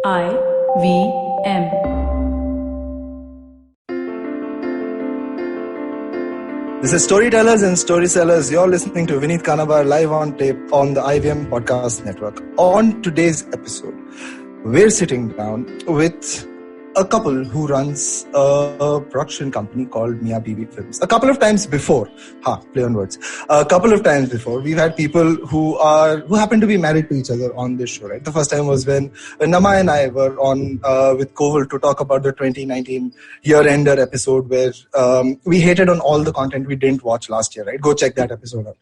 IVM. This is Storytellers and Storysellers. You're listening to Vineet Kanabar live on tape on the IVM Podcast Network. On today's episode, we're sitting down with a couple who runs a production company called MiyaBiwi Films. A couple of times before, play on words. A couple of times before, we've had people who happen to be married to each other on this show, right? The first time was when Nama and I were on with Koval to talk about the 2019 year-ender episode where we hated on all the content we didn't watch last year, right? Go check that episode out.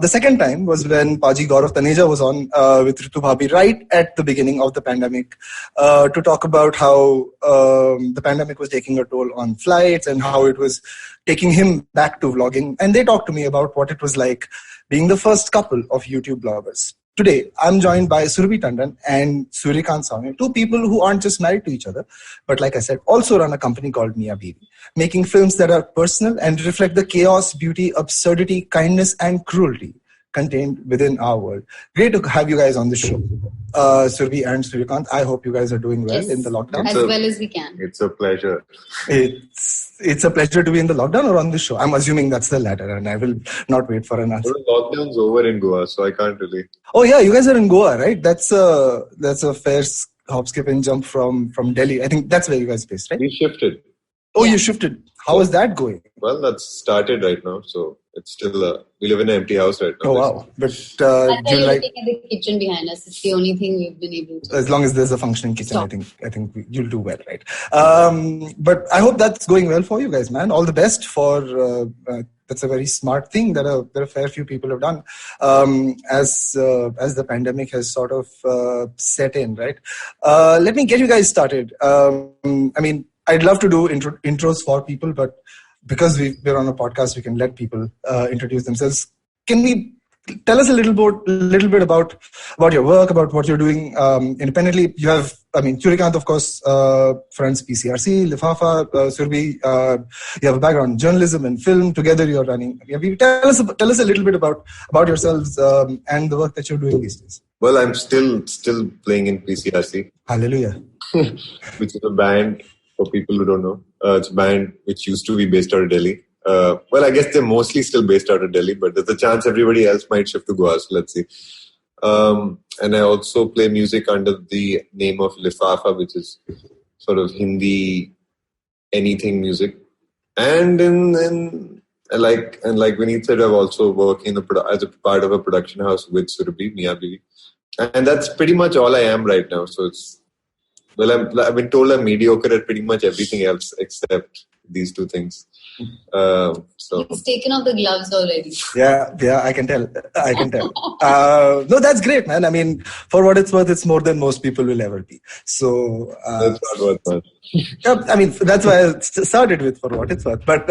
The second time was when Paji Gaurav Taneja was on with Ritu Bhabhi right at the beginning of the pandemic to talk about how the pandemic was taking a toll on flights and how it was taking him back to vlogging. And they talked to me about what it was like being the first couple of YouTube bloggers. Today, I'm joined by Surabhi Tandon and Suryakant Sawhney, two people who aren't just married to each other, but like I said, also run a company called MiyaBiwi, making films that are personal and reflect the chaos, beauty, absurdity, kindness, and cruelty contained within our world. Great to have you guys on the show. Surabhi and Suryakant, I hope you guys are doing well in the lockdown. As well as we can. It's a pleasure. It's a pleasure to be in the lockdown or on the show. I'm assuming that's the latter and I will not wait for an answer. Well, the lockdown's over in Goa, so I can't really. Oh yeah, you guys are in Goa, right? That's a fair hop, skip and jump from Delhi. I think that's where you guys are based, right? We shifted. Oh, you shifted. How is that going? Well, that's started right now, so it's still we live in an empty house right now. Oh wow! But you're looking at the kitchen behind us. It's the only thing we've been able to. As long as there's a functioning kitchen, I think you'll do well, right? But I hope that's going well for you guys, man. All the best for. That's a very smart thing that a fair few people have done as the pandemic has sort of set in, right? Let me get you guys started. I'd love to do intros for people, but because we're on a podcast, we can let people introduce themselves. Can we tell us a little bit about your work, about what you're doing independently? You have, Suryakant, of course, fronts PCRC, Lifafa, Surabhi. You have a background in journalism and film. Together, you're running. Tell us a little bit about yourselves and the work that you're doing these days. Well, I'm still playing in PCRC. Hallelujah. Which is a band. For people who don't know, it's a band which used to be based out of Delhi. Well, I guess they're mostly still based out of Delhi, but there's a chance everybody else might shift to Goa, so let's see. And I also play music under the name of Lifafa, which is sort of Hindi anything music. And like Vineet said, I've also worked as a part of a production house with Surabhi, MiyaBiwi. And that's pretty much all I am right now. So I've been told I'm mediocre at pretty much everything else except these two things. He's taken off the gloves already. Yeah, I can tell. No, that's great, man. For what it's worth, it's more than most people will ever be. So that's not worth much. That's why I started with for what it's worth. But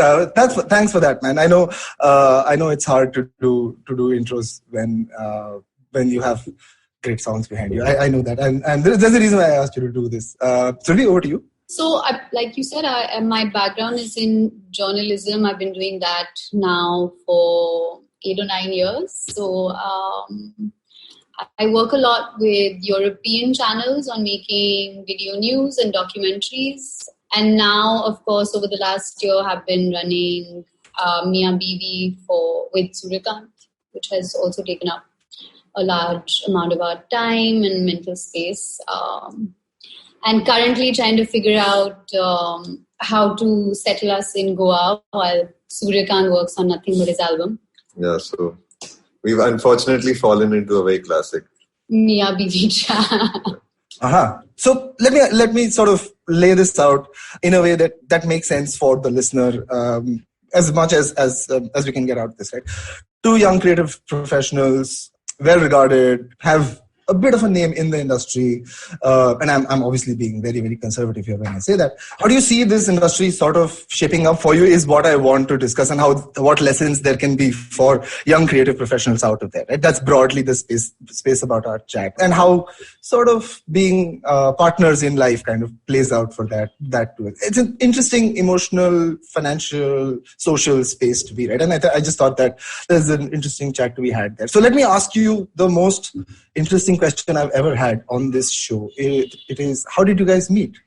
thanks for that, man. I know it's hard to do intros when you have great sounds behind you. I know that. And there's a reason why I asked you to do this. Surabhi, over to you. So, like you said, my background is in journalism. I've been doing that now for 8 or 9 years. So, I work a lot with European channels on making video news and documentaries. And now, of course, over the last year, have been running MiyaBiwi with Suryakant, which has also taken up a large amount of our time and mental space. And currently trying to figure out how to settle us in Goa while Suryakant works on nothing but his album. Yeah, so we've unfortunately fallen into a very classic MiyaBiwi trap. So let me sort of lay this out in a way that makes sense for the listener as much as we can get out of this, right? Two young creative professionals, well regarded, have a bit of a name in the industry, and I'm obviously being very, very conservative here when I say that. How do you see this industry sort of shaping up for you is what I want to discuss, and what lessons there can be for young creative professionals out of there. Right? That's broadly the space about our chat, and how sort of being partners in life kind of plays out for that too. It's an interesting emotional, financial, social space to be, right? And I just thought that there's an interesting chat to be had there. So let me ask you the most interesting burning question I've ever had on this show. It is, how did you guys meet?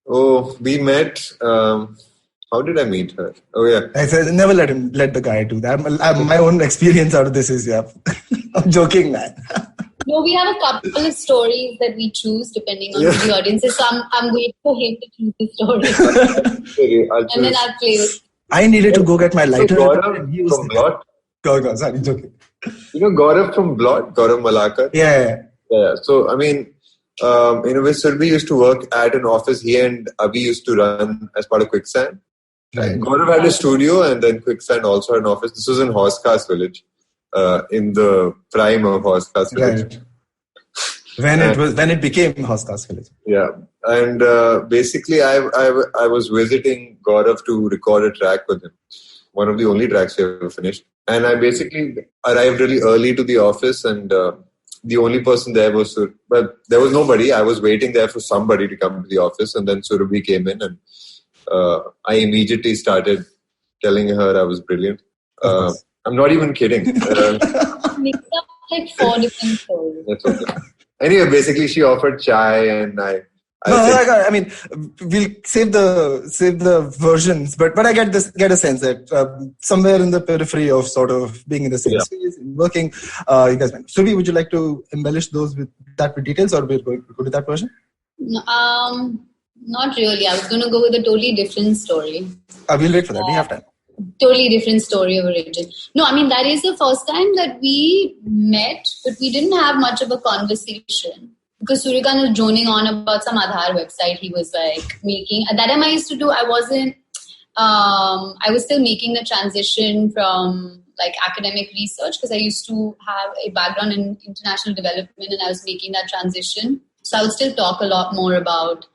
Oh, we met. How did I meet her? Oh, yeah. I said, never let the guy do that. My own experience out of this is, I'm joking, man. No, we have a couple of stories that we choose depending on who the audience is. So I'm waiting for him to choose the story. And then I'll play with. I needed to go get my lighter. Gaurav from Blot. Go, sorry, joking. You know Gaurav from Blot? Gaurav Malakar? Yeah. So, I mean, with Surabhi used to work at an office. He and Abhi used to run as part of Quicksand. Right. Gaurav had a studio, and then Quicksand also had an office. This was in Horsecast Village, in the prime of Horsecast Village. Right. When it became Horsecast Village. Yeah, and basically, I was visiting Gaurav to record a track with him. One of the only tracks we ever finished. And I basically arrived really early to the office, and the only person there was, but there was nobody. I was waiting there for somebody to come to the office, and then Surabhi came in, and I immediately started telling her I was brilliant. I'm not even kidding. Mix up like 4 different stories. That's okay. Anyway, basically she offered chai, and I mean, we'll save the versions, but I get a sense that somewhere in the periphery of sort of being in the same space, working, you guys met. Surabhi, would you like to embellish those with details, or we're going to go to that version? Not really. I was going to go with a totally different story. We'll wait for that. We have time. Totally different story of origin. No, I mean, that is the first time that we met, but we didn't have much of a conversation. Because Suryakant was droning on about some Aadhaar website he was like making. At that time I used to do, I was still making the transition from like academic research, because I used to have a background in international development, and I was making that transition. So I would still talk a lot more about,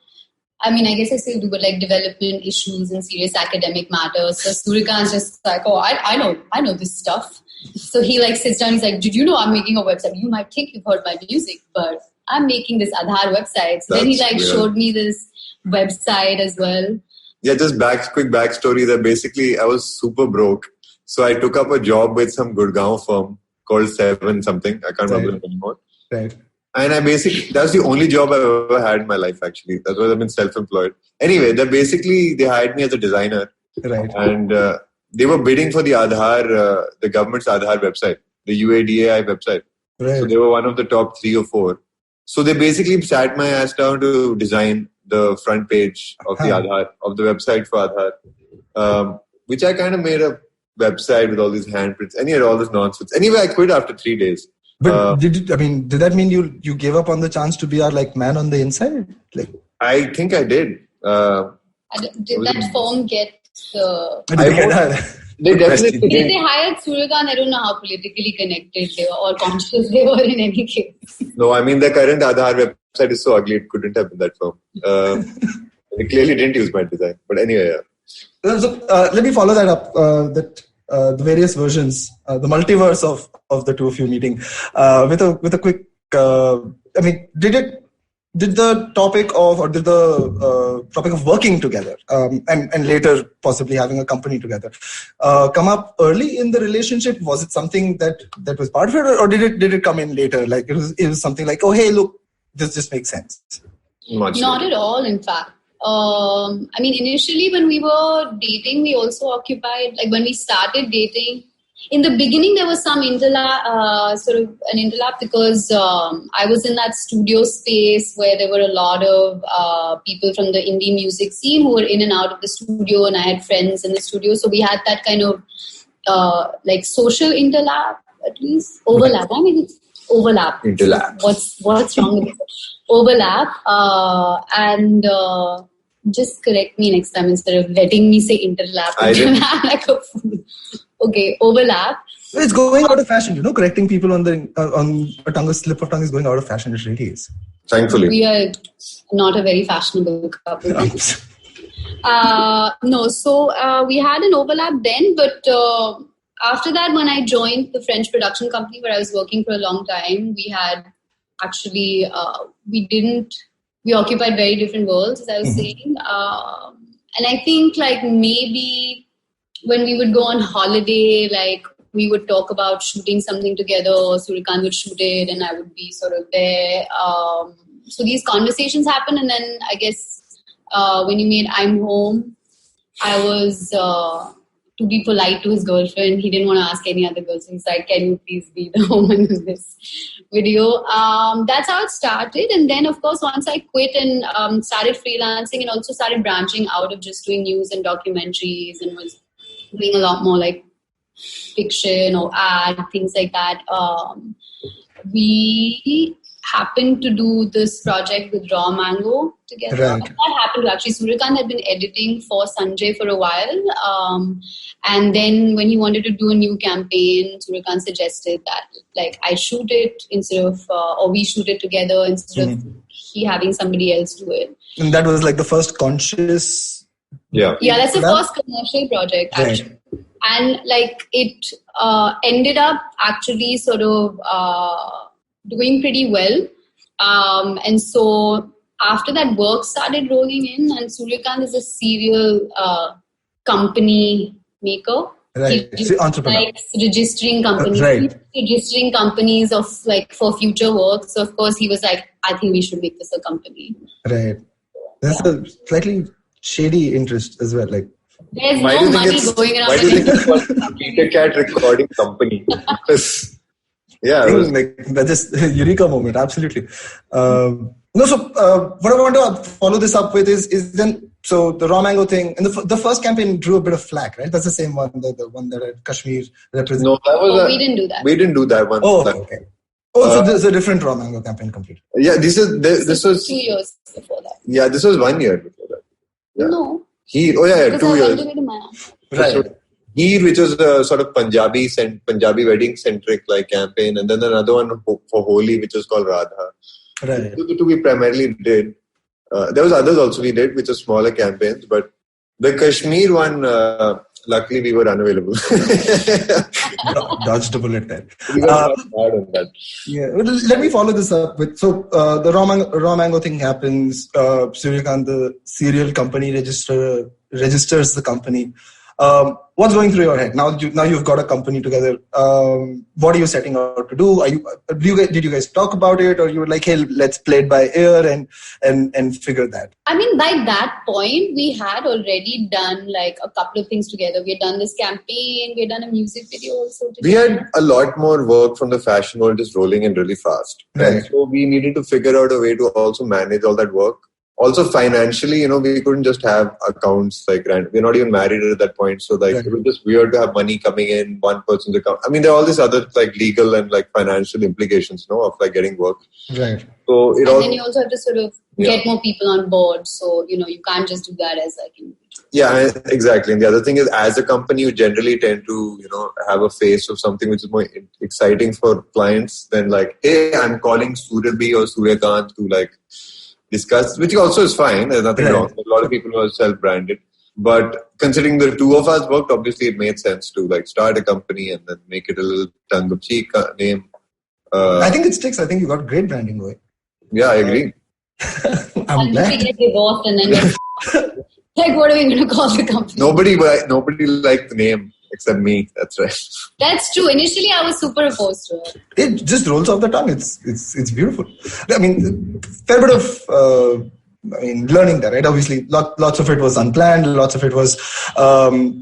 I mean, I guess I still do, but like development issues and serious academic matters. So Suryakant's just like, oh, I know this stuff. So he like sits down, he's like, did you know I'm making a website? You might think you've heard my music, but I'm making this Aadhaar website. So then he like showed me this website as well. Yeah, just quick backstory that basically I was super broke. So I took up a job with some Gurgaon firm called 7 something. I can't remember it anymore. Right. And that's the only job I've ever had in my life, actually. That's why I've been self-employed. Anyway, they hired me as a designer. Right. And they were bidding for the Aadhaar, the government's Aadhaar website, the UADAI website. Right. So they were one of the top 3 or 4. So they basically sat my ass down to design the front page of the Aadhaar, of the website for Aadhaar, which I kind of made a website with all these handprints. And all this nonsense. Anyway, I quit after 3 days. But did that mean you gave up on the chance to be our like man on the inside? Like, I think I did. Did that firm get They definitely did. They hired Suryakant. I don't know how politically connected they were or conscious they were in any case. No, I mean the current Aadhaar website is so ugly it couldn't have been that firm. They clearly didn't use my design. But anyway, So, let me follow that up. The various versions, the multiverse of the two of you meeting, with a quick. I mean, did the topic of working together and later possibly having a company together come up early in the relationship? Was it something that was part of it, or did it come in later? Like it was something like, oh hey, look, this just makes sense. Not at all, in fact. I mean, initially when we were dating, we also occupied, like when we started dating, in the beginning there was some sort of an interlap because I was in that studio space where there were a lot of people from the indie music scene who were in and out of the studio, and I had friends in the studio. So we had that kind of like social interlap, at least. Overlap. I mean, it's overlap. Interlap. What's wrong with it? Overlap. And just correct me next time instead of letting me say interlap. Like a fool. Okay, overlap. It's going out of fashion, correcting people on a tongue, a slip of tongue is going out of fashion. It really is. Thankfully. We are not a very fashionable couple. No, so we had an overlap then, but after that, when I joined the French production company where I was working for a long time, we had actually, we occupied very different worlds, as I was saying. And I think like maybe when we would go on holiday, like we would talk about shooting something together, or Suryakant would shoot it and I would be sort of there. So these conversations happen, and then I guess when he made I'm Home, I was, to be polite to his girlfriend, he didn't want to ask any other girls. So he's like, can you please be the woman in this video? That's how it started. And then, of course, once I quit and started freelancing and also started branching out of just doing news and documentaries and was doing a lot more like fiction or ad, things like that, we happened to do this project with Raw Mango together. Right. That happened to actually. Suryakant had been editing for Sanjay for a while. And then when he wanted to do a new campaign, Suryakant suggested that like I shoot it instead of, or we shoot it together instead of he having somebody else do it. And that was like the first conscious... Yeah, that's the first commercial project actually. Right. And like it ended up actually sort of doing pretty well. And so after that, work started rolling in, and Suryakant is a serial company maker. Right. He likes registering companies. Right. Registering companies of like for future work. So of course he was like, I think we should make this a company. Right. That's a slightly shady interest as well. Like, there's no money going around. Why do you think it's called Peter Cat Recording Company? Yeah, like that's just a eureka moment. Absolutely. No, so what I want to follow this up with is then, so the Raw Mango thing, and the first campaign drew a bit of flack, right? That's the same one, the one that Kashmir represents. No, that was we didn't do that. We didn't do that one. Oh, okay. Oh, so there's a different Raw Mango campaign completely. Yeah, this was 2 years before that. Yeah, this was 1 year before that. Yeah. No. 2 years. Right. So, Heer, which was a sort of Punjabi wedding centric like campaign, and then another one for Holi, which was called Radha. Right. The two we primarily did. There was others also we did, which are smaller campaigns, but the Kashmir one, luckily we were unavailable. Dodged a bullet there. We got hard on that. Yeah, well, let me follow this up with, so the Raw Mango thing happens. Suryakant, the serial company, registers the company. What's going through your head now? You've got a company together. What are you setting out to do? Did you guys talk about it, or you were like, hey, let's play it by ear and figure that? I mean, by that point, we had already done like a couple of things together. We had done this campaign. We had done a music video also together. We had a lot more work from the fashion world just rolling in really fast. Right. And so we needed to figure out a way to also manage all that work. Also financially, we couldn't just have accounts like we're not even married at that point. So like It was just weird to have money coming in one person's account. I mean, there are all these other like legal and like financial implications, of like getting work. Right. So then you also have to sort of get more people on board. So, you can't just do that as like individual. Yeah, exactly. And the other thing is, as a company, you generally tend to, have a face of something which is more exciting for clients than like, hey, I'm calling Surabhi or Suryakant to like discuss, which also is fine. There's nothing wrong. A lot of people are self-branded. But considering the two of us worked, obviously it made sense to like start a company and then make it a little tongue-in-cheek name. I think it sticks. I think you got great branding going. Yeah, I agree. I'm glad. We get divorced and then like, what are we going to call the company? Nobody liked the name except me. That's right. That's true. Initially, I was super opposed to it. It just rolls off the tongue. It's beautiful. I mean, fair bit of learning there, right? Obviously, lots of it was unplanned. Lots of it was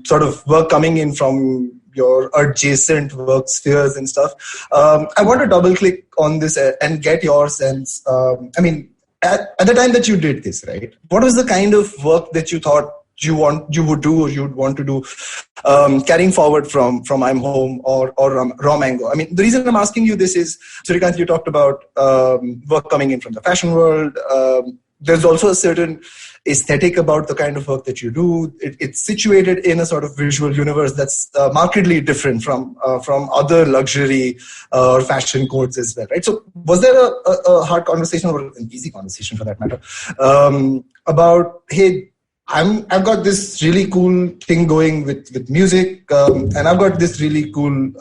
sort of work coming in from your adjacent work spheres and stuff. I want to double click on this and get your sense. At the time that you did this, right? What was the kind of work that you thought you would do or you'd want to do carrying forward from I'm Home or Raw Mango? I mean, the reason I'm asking you this is, Suryakant, you talked about work coming in from the fashion world. There's also a certain aesthetic about the kind of work that you do. It's situated in a sort of visual universe that's markedly different from other luxury or fashion codes as well, right? So was there a hard conversation, or an easy conversation for that matter, about, hey, I've got this really cool thing going with music, and I've got this really cool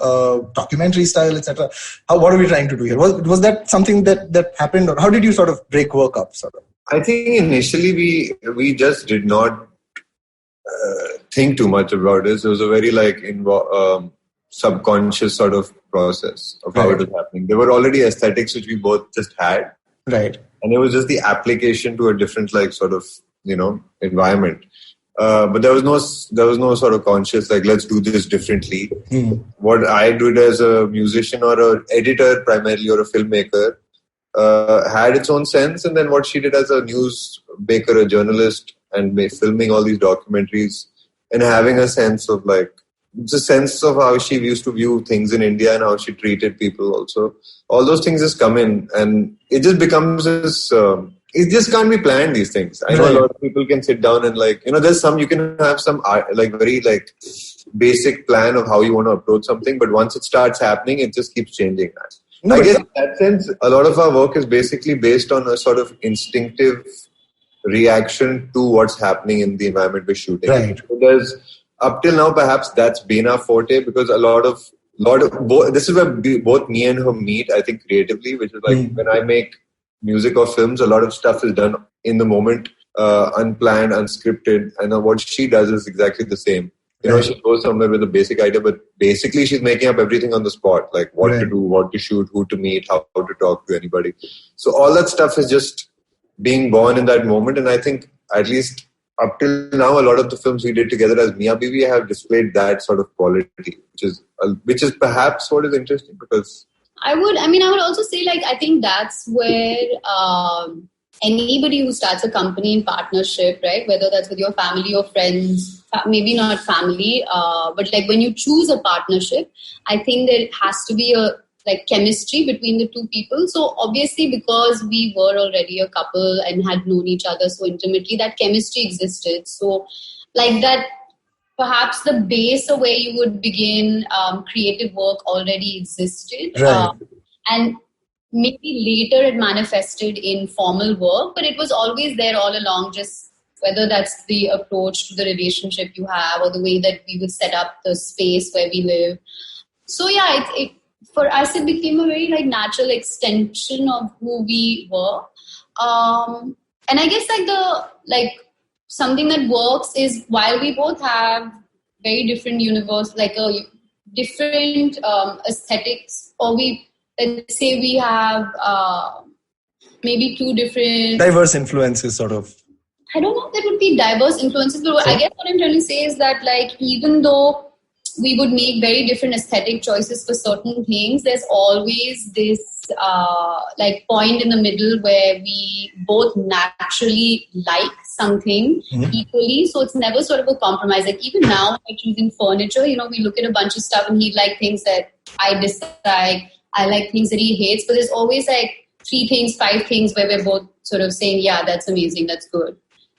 documentary style, etc. What are we trying to do here? Was that something that happened, or how did you sort of break work up, sort of? I think initially we just did not think too much about this. It was a very subconscious sort of process of how it was happening. There were already aesthetics which we both just had. Right. And it was just the application to a different sort of, environment. But there was no sort of conscious, let's do this differently. What I did as a musician or an editor primarily or a filmmaker had its own sense. And then what she did as a news baker, a journalist, and filming all these documentaries and having a sense of the sense of how she used to view things in India and how she treated people also. All those things just come in and it just becomes this... it just can't be planned, these things. I know a lot of people can sit down and there's some, you can have some very basic plan of how you want to approach something. But once it starts happening, it just keeps changing. I guess in that sense, a lot of our work is basically based on a sort of instinctive reaction to what's happening in the environment we're shooting. Right. So there's, up till now, perhaps that's been our forte because a lot of both, this is where both me and her meet, I think, creatively, which is when I make music or films, a lot of stuff is done in the moment, unplanned, unscripted. And what she does is exactly the same. She goes somewhere with a basic idea, but basically she's making up everything on the spot, what to do, what to shoot, who to meet, how to talk to anybody. So all that stuff is just being born in that moment. And I think at least up till now, a lot of the films we did together as MiyaBiwi have displayed that sort of quality, which is perhaps what is interesting because... I would also say, I think that's where anybody who starts a company in partnership, right, whether that's with your family or friends, maybe not family, but when you choose a partnership, I think there has to be a chemistry between the two people. So obviously, because we were already a couple and had known each other so intimately, that chemistry existed. So that, perhaps the base of where you would begin creative work already existed. Right. And maybe later it manifested in formal work, but it was always there all along, just whether that's the approach to the relationship you have or the way that we would set up the space where we live. So yeah, it for us, it became a very natural extension of who we were. And I guess something that works is while we both have very different universe, different aesthetics, or let's say we have maybe two different... diverse influences, sort of. I don't know if that would be diverse influences, but I guess what I'm trying to say is that even though we would make very different aesthetic choices for certain things, there's always this point in the middle where we both naturally like something equally. So it's never sort of a compromise. Even now, choosing furniture, we look at a bunch of stuff and he'd like things that I dislike. I like things that he hates. But there's always 3 things, 5 things where we're both sort of saying, yeah, that's amazing, that's good.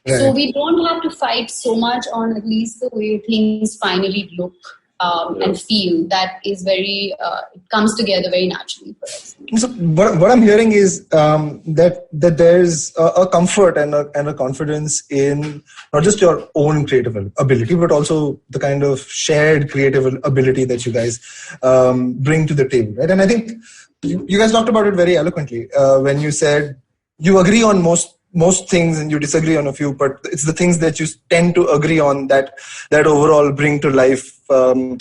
Right. So we don't have to fight so much on at least the way things finally look. And feel. That is very, it comes together very naturally for us. So what I'm hearing is that there's a comfort and a confidence in not just your own creative ability, but also the kind of shared creative ability that you guys bring to the table, right? And I think you guys talked about it very eloquently when you said you agree on most things and you disagree on a few, but it's the things that you tend to agree on that overall bring to life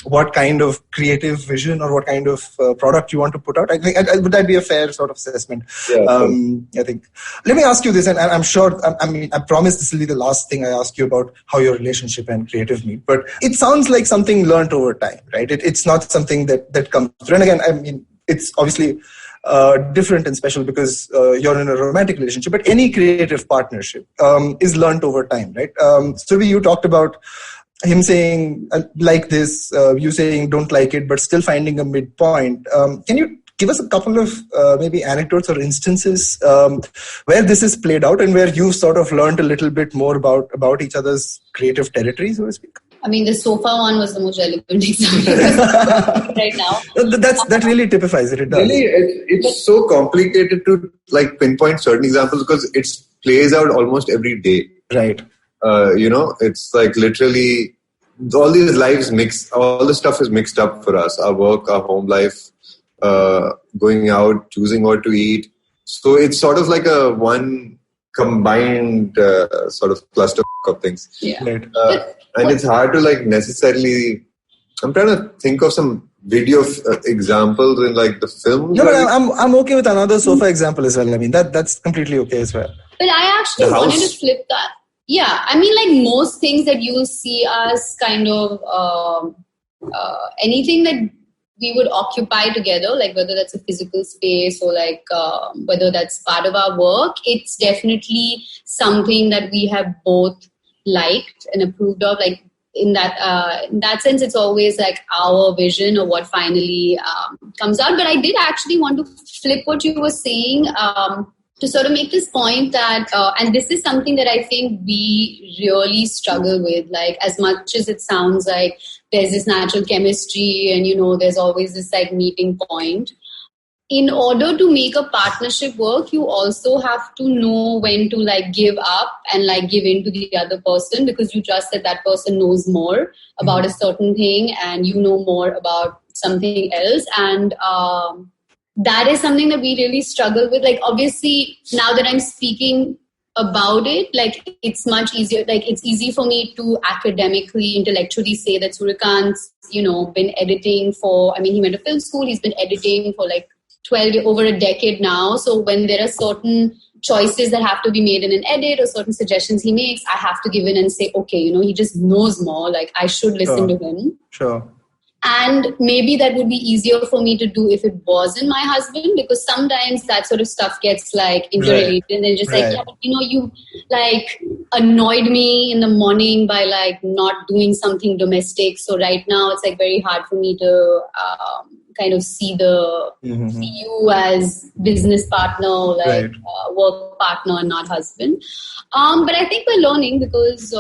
what kind of creative vision or what kind of product you want to put out. I think would that be a fair sort of assessment? Yeah, I think. Let me ask you this, and I'm sure, I promise this will be the last thing I ask you about how your relationship and creative meet, but it sounds like something learned over time, right? It's not something that comes through. And again, it's obviously different and special because you're in a romantic relationship, but any creative partnership is learned over time, right? Surabhi, you talked about him saying like this, you saying don't like it, but still finding a midpoint. Can you give us a couple of maybe anecdotes or instances where this is played out and where you've sort of learned a little bit more about each other's creative territory, so to speak? The sofa one was the most relevant example right now. That really typifies it. It does. Really, it's so complicated to pinpoint certain examples because it plays out almost every day. Right. It's literally all these lives mix. All the stuff is mixed up for us. Our work, our home life, going out, choosing what to eat. So it's sort of like a one combined sort of cluster of things. Yeah. Right. And it's hard to necessarily I'm trying to think of some video examples in like the film. No, but I'm okay with another sofa example as well. I mean, that's completely okay as well. But I actually wanted to flip that. Yeah, I mean, like most things that you see us kind of anything that we would occupy together, like whether that's a physical space or like whether that's part of our work, it's definitely something that we have both liked and approved of. Like in that sense, it's always like our vision of what finally comes out. But I did actually want to flip what you were saying to sort of make this point that, and this is something that I think we really struggle with, like as much as it sounds like there's this natural chemistry and, there's always this like meeting point. In order to make a partnership work, you also have to know when to like give up and like give in to the other person, because you trust that person knows more about a certain thing and you know more about something else. And that is something that we really struggle with. Like, obviously, now that I'm speaking about it, like, it's much easier. Like, it's easy for me to academically, intellectually say that Suryakant's, been editing he went to film school. He's been editing for like over a decade now. So when there are certain choices that have to be made in an edit or certain suggestions he makes, I have to give in and say, okay, he just knows more. Like, I should listen to him. Sure. And maybe that would be easier for me to do if it wasn't my husband, because sometimes that sort of stuff gets like interrelated and then just like, yeah, but, you like annoyed me in the morning by like not doing something domestic. So right now it's like very hard for me to kind of see you as business partner, like work partner and not husband. But I think we're learning because...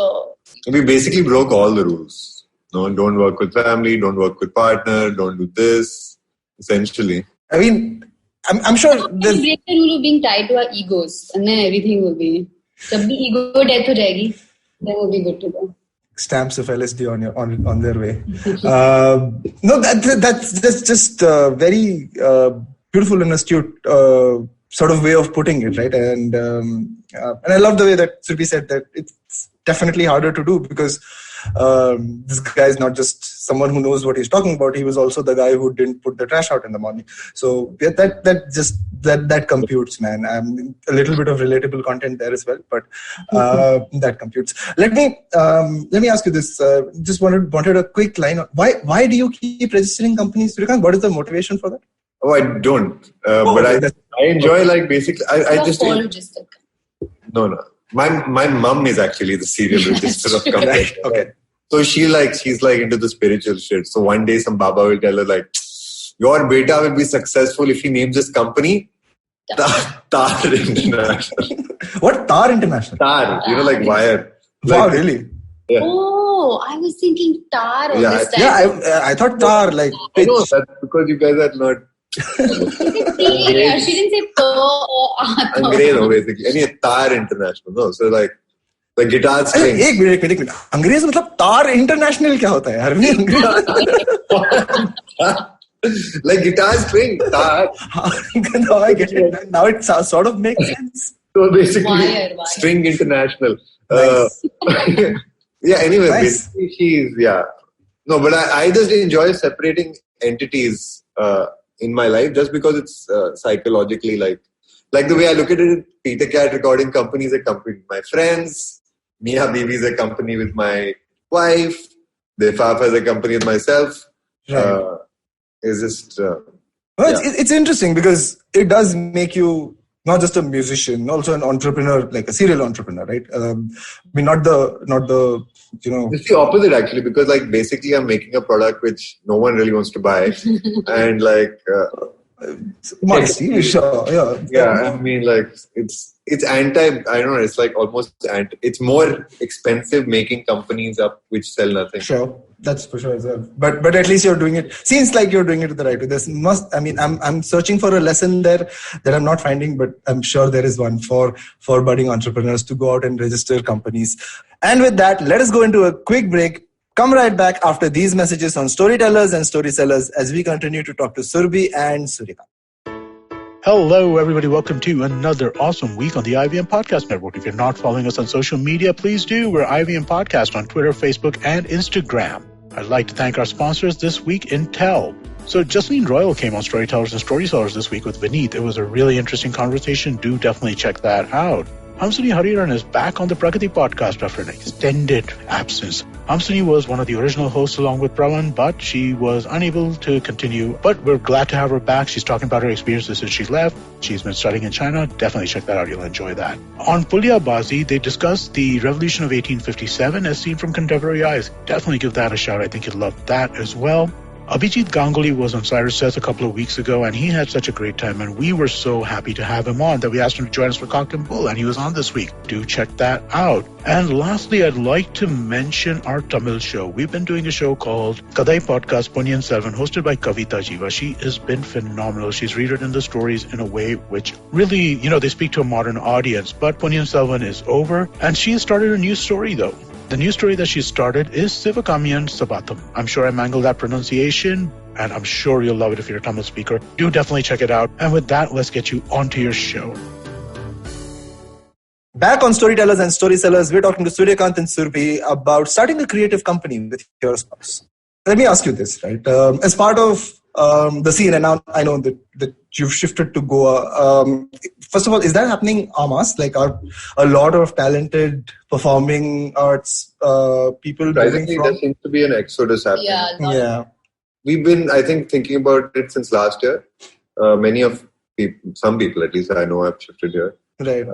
we basically broke all the rules. No, don't work with family, don't work with partner, don't do this, essentially. I mean, I'm sure... There's... break the rule of being tied to our egos, and then everything will be... Jab bhi ego death ho jayegi, then we'll be good to go. Stamps of LSD on their way. No, that's just very beautiful and astute sort of way of putting it, right? And I love the way that Surabhi said that it's definitely harder to do because this guy is not just someone who knows what he's talking about. He was also the guy who didn't put the trash out in the morning. So yeah, that computes, man. A little bit of relatable content there as well, but that computes. Let me ask you this. Just wanted a quick line. Why do you keep registering companies, Suryakant? What is the motivation for that? Oh, I don't. But I enjoy like basically. I just no. My mom is actually the serial registrar of companies. Okay. So she's like into the spiritual shit. So one day some Baba will tell her like, your beta will be successful if he names his company Tar International. What? Tar International? Tar, like wire. Wow, really? Yeah. Oh, I was thinking tar all this time. Yeah, I thought tar like pitch. I know, that's because you guys are not... she didn't say to or Angrez, basically. Any Tar International. No, so like the guitar string. एक minute. अंग्रेज मतलब तार international क्या होता है यार? Like guitar string, tar. No, I get it. Now it sort of makes sense. So basically, wire. String International. Nice. Yeah. Anyway, basically she's No, but I just enjoy separating entities in my life just because it's psychologically like the way I look at it. Peter Cat Recording Company is a company with my friends. MiyaBiwi is a company with my wife. Defaf is a company with myself. Right. It's just... it's interesting because it does make you not just a musician, also an entrepreneur, like a serial entrepreneur, right? I mean, not the It's the opposite actually, because like basically I'm making a product which no one really wants to buy, and like modesty, sure, yeah. I mean, like it's anti. I don't know. It's like almost anti. It's more expensive making companies up which sell nothing. Sure, that's for sure as well. But at least you're doing it. Seems like you're doing it the right way. I'm searching for a lesson there that I'm not finding, but I'm sure there is one for budding entrepreneurs to go out and register companies. And with that, let us go into a quick break. Come right back after these messages on storytellers and storysellers as we continue to talk to Surabhi and Suryakant. Hello, everybody. Welcome to another awesome week on the IVM Podcast Network. If you're not following us on social media, please do. We're IVM Podcast on Twitter, Facebook, and Instagram. I'd like to thank our sponsors this week, Intel. So Justine Royal came on Storytellers and Storysellers this week with Vineet. It was a really interesting conversation. Do definitely check that out. Hamsini Hariharan is back on the Pragati podcast after an extended absence. Hamsini was one of the original hosts along with Pravan, but she was unable to continue. But we're glad to have her back. She's talking about her experiences since she left. She's been studying in China. Definitely check that out. You'll enjoy that. On Pulya Bazi, they discussed the revolution of 1857 as seen from contemporary eyes. Definitely give that a shout. I think you'll love that as well. Abhijit Ganguly was on Cyrus Says a couple of weeks ago, and he had such a great time, and we were so happy to have him on that we asked him to join us for Cocked and Bull, and he was on this week. Do check that out. And lastly, I'd like to mention our Tamil show. We've been doing a show called Kadai Podcast Ponniyin Selvan, hosted by Kavita Jiva. She has been phenomenal. She's rewritten the stories in a way which really, they speak to a modern audience. But Ponniyin Selvan is over, and she has started a new story, though. The new story that she started is Sivakamiyan Sabatham. I'm sure I mangled that pronunciation, and I'm sure you'll love it if you're a Tamil speaker. Do definitely check it out. And with that, let's get you onto your show. Back on Storytellers and Storysellers, we're talking to Suryakant and Surabhi about starting a creative company with your spouse. Let me ask you this, right? As part of the scene, and now I know that you've shifted to Goa. First of all, is that happening en masse? Like, are a lot of talented performing arts people moving from? There seems to be an exodus happening. Yeah. We've been, I think, thinking about it since last year. Some people at least I know have shifted here. Right.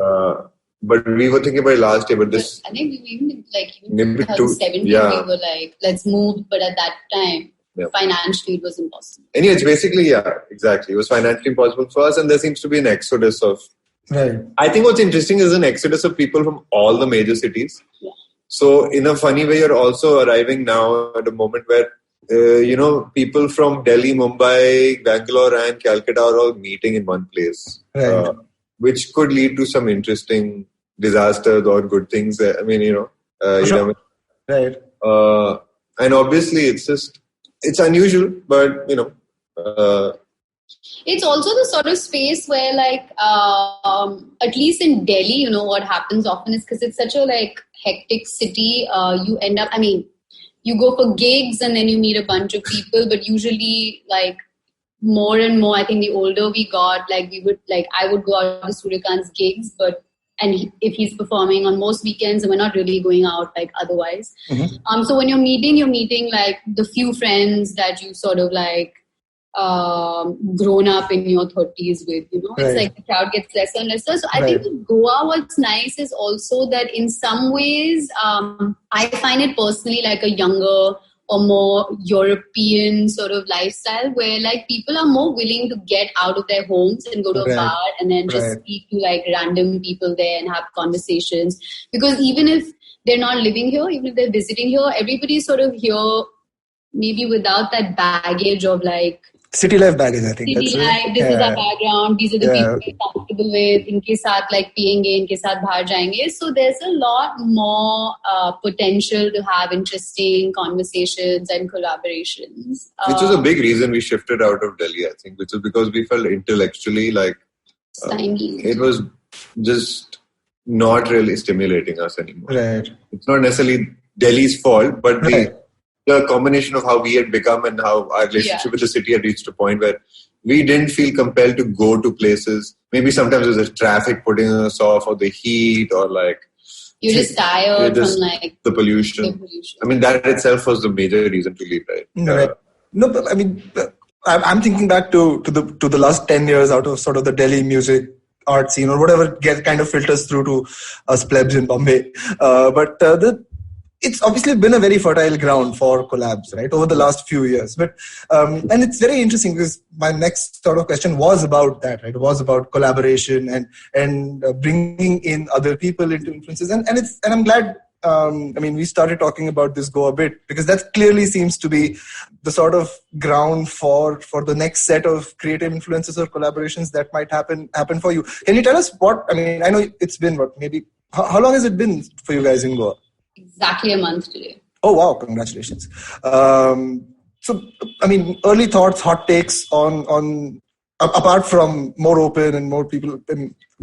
But we were thinking about it last year, but this... I think we even 2017, we were like, let's move. But at that time, financially, it was impossible. Anyway, it's basically, exactly. It was financially impossible for us, and there seems to be an exodus of... Right. I think what's interesting is an exodus of people from all the major cities. Yeah. So, in a funny way, you're also arriving now at a moment where, people from Delhi, Mumbai, Bangalore, and Calcutta are all meeting in one place. Right. Which could lead to some interesting disasters or good things. I mean, Sure. Right. And obviously, it's unusual, but, It's also the sort of space where, at least in Delhi, what happens often is because it's such a, hectic city, you end up, you go for gigs and then you meet a bunch of people, but usually, more and more, I think the older we got, I would go out to Suryakant's gigs, and if he's performing on most weekends, and we're not really going out otherwise. Mm-hmm. So when you're meeting the few friends that you sort of grown up in your 30s with, Right. It's the crowd gets lesser and lesser. So I think with Goa, what's nice is also that in some ways, I find it personally like a younger or more European sort of lifestyle where people are more willing to get out of their homes and go to a bar and then just speak to random people there and have conversations. Because even if they're not living here, even if they're visiting here, everybody's sort of here maybe without that baggage of city life baggage, I think. City life, this is our background, these are the people we're comfortable with, inke saath piyenge, inke saath bahar jayenge. So there's a lot more potential to have interesting conversations and collaborations. Which is a big reason we shifted out of Delhi, I think, which is because we felt intellectually it was just not really stimulating us anymore. Right. It's not necessarily Delhi's fault, but the combination of how we had become and how our relationship with the city had reached a point where we didn't feel compelled to go to places. Maybe sometimes it was the traffic putting us off, or the heat, or you're just tired from the pollution. That itself was the major reason to leave, right? Right. No, but I'm thinking back to the last 10 years out of sort of the Delhi music art scene or whatever kind of filters through to us plebs in Bombay. But it's obviously been a very fertile ground for collabs, right, over the last few years. But and it's very interesting because my next sort of question was about that, right? It was about collaboration and bringing in other people into influences. And I'm glad. We started talking about this Go a bit because that clearly seems to be the sort of ground for the next set of creative influences or collaborations that might happen for you. Can you tell us what? I know it's been maybe how long has it been for you guys in Goa? Exactly a month today. Oh, wow. Congratulations. So, early thoughts, hot takes on apart from more open and more people,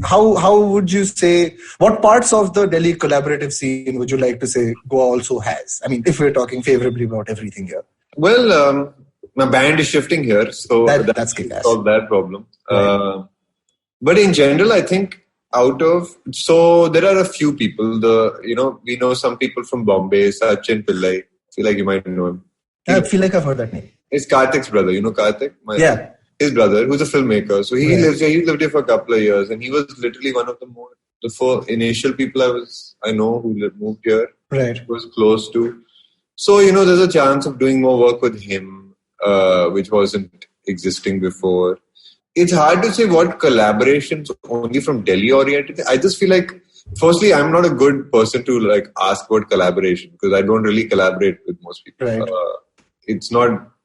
how would you say, what parts of the Delhi collaborative scene would you like to say Goa also has? I mean, if we're talking favorably about everything here. Well, my band is shifting here, so that's solved that problem. Right. But in general, I think there are a few people. We know some people from Bombay, Sachin Pillai. I feel like you might know him. I feel like I've heard that name. It's Karthik's brother. You know Karthik? Yeah. His brother, who's a filmmaker. So he lives here. He lived here for a couple of years, and he was literally one of the four initial people I know who moved here. Right. Was close to. So there's a chance of doing more work with him, which wasn't existing before. It's hard to say what collaborations only from Delhi oriented. I just feel like, firstly, I'm not a good person to ask about collaboration because I don't really collaborate with most people. Right. It's not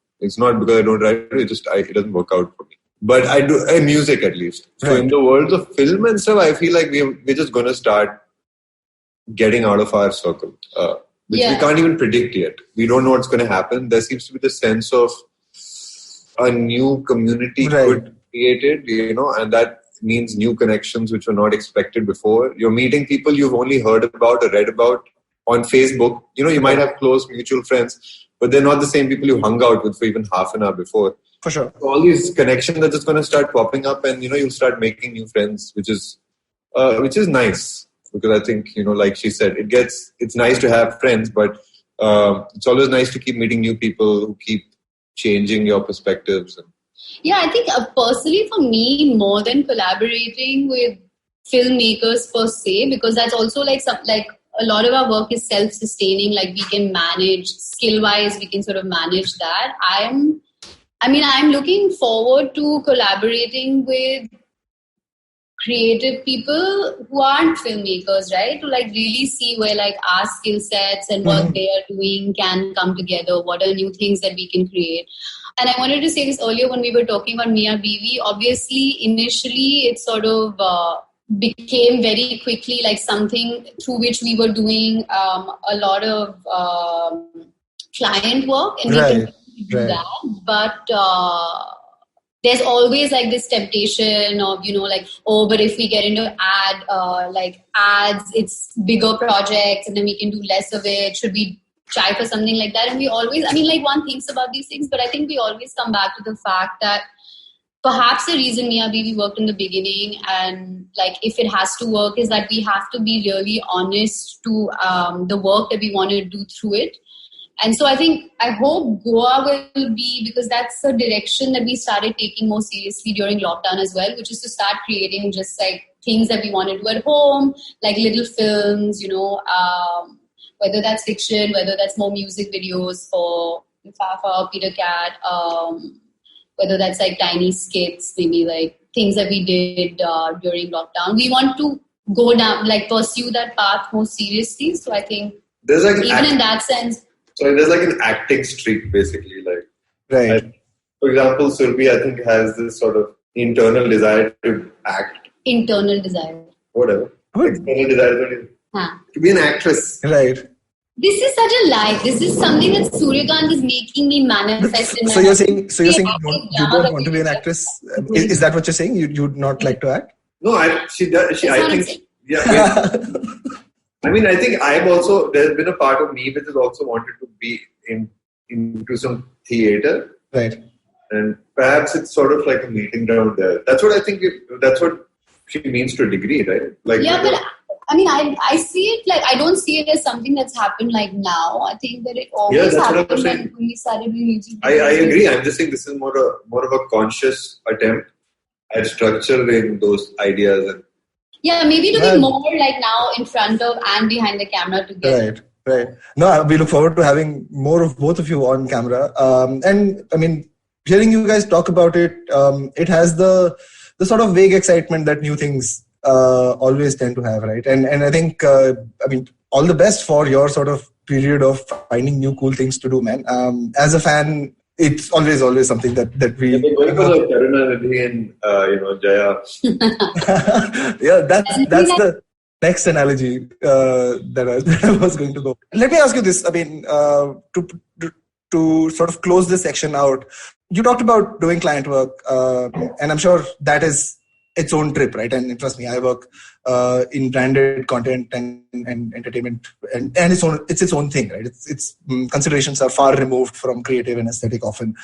because I don't write. It doesn't work out for me. But I do music at least. So right. In the world of film and stuff, I feel like we're just going to start getting out of our circle, which we can't even predict yet. We don't know what's going to happen. There seems to be the sense of a new community could created, and that means new connections which were not expected before. You're meeting people you've only heard about or read about on Facebook. You might have close mutual friends, but they're not the same people you hung out with for even half an hour before. For sure. So all these connections are just going to start popping up, and you'll start making new friends, which is nice, because I think like she said, it's nice to have friends, but it's always nice to keep meeting new people who keep changing your perspectives. Yeah, I think personally for me, more than collaborating with filmmakers per se, because that's also a lot of our work is self-sustaining. Like we can manage skill-wise, we can sort of manage that. I'm looking forward to collaborating with creative people who aren't filmmakers, right? To really see where our skill sets and what they are doing can come together. What are new things that we can create? And I wanted to say this earlier when we were talking about MiyaBiwi. Obviously, initially it sort of became very quickly something through which we were doing a lot of client work, and we can do that. But there's always this temptation of but if we get into ads, it's bigger projects, and then we can do less of it. Should we try for something like that? And we always, one thinks about these things, but I think we always come back to the fact that perhaps the reason MiyaBiwi worked in the beginning, and if it has to work, is that we have to be really honest to the work that we want to do through it. And so I hope Goa will be, because that's the direction that we started taking more seriously during lockdown as well, which is to start creating just things that we want to do at home, little films, whether that's fiction, whether that's more music videos for Fafa, Peter Cat, whether that's tiny skits, maybe things that we did during lockdown. We want to go down, pursue that path more seriously. So I think there's even in that sense. So there's an acting streak, basically. Right. For example, Surabhi, I think, has this sort of internal desire to act. Internal desire. Whatever. External desire to be an actress. Right. This is such a lie. This is something that Suryakant is making me manifest in my So you're saying you don't want to be an actress? Is that what you're saying? You'd not like to act? No, she does. I think. Yeah. I think there's been a part of me which has also wanted to be into some theatre. Right. And perhaps it's sort of a meeting ground there. That's what I think, that's what she means to a degree, right? But I see it I don't see it as something that's happened now. I think that it always happened when we started doing music. I agree. I'm just saying this is more of a conscious attempt at structuring those ideas. And maybe to be more now in front of and behind the camera together. Right. No, we look forward to having more of both of you on camera. And hearing you guys talk about it, it has the sort of vague excitement that new things always tend to have, right? And I think, all the best for your sort of period of finding new cool things to do, man. As a fan, it's always something that we. They're going for the Karunanidhi and Jaya. Yeah, that's the next analogy that I was going to go. Let me ask you this. To to sort of close this section out, you talked about doing client work, and I'm sure that is its own trip, right? And trust me, I work in branded content and entertainment, and it's its own thing, right? Its considerations are far removed from creative and aesthetic often.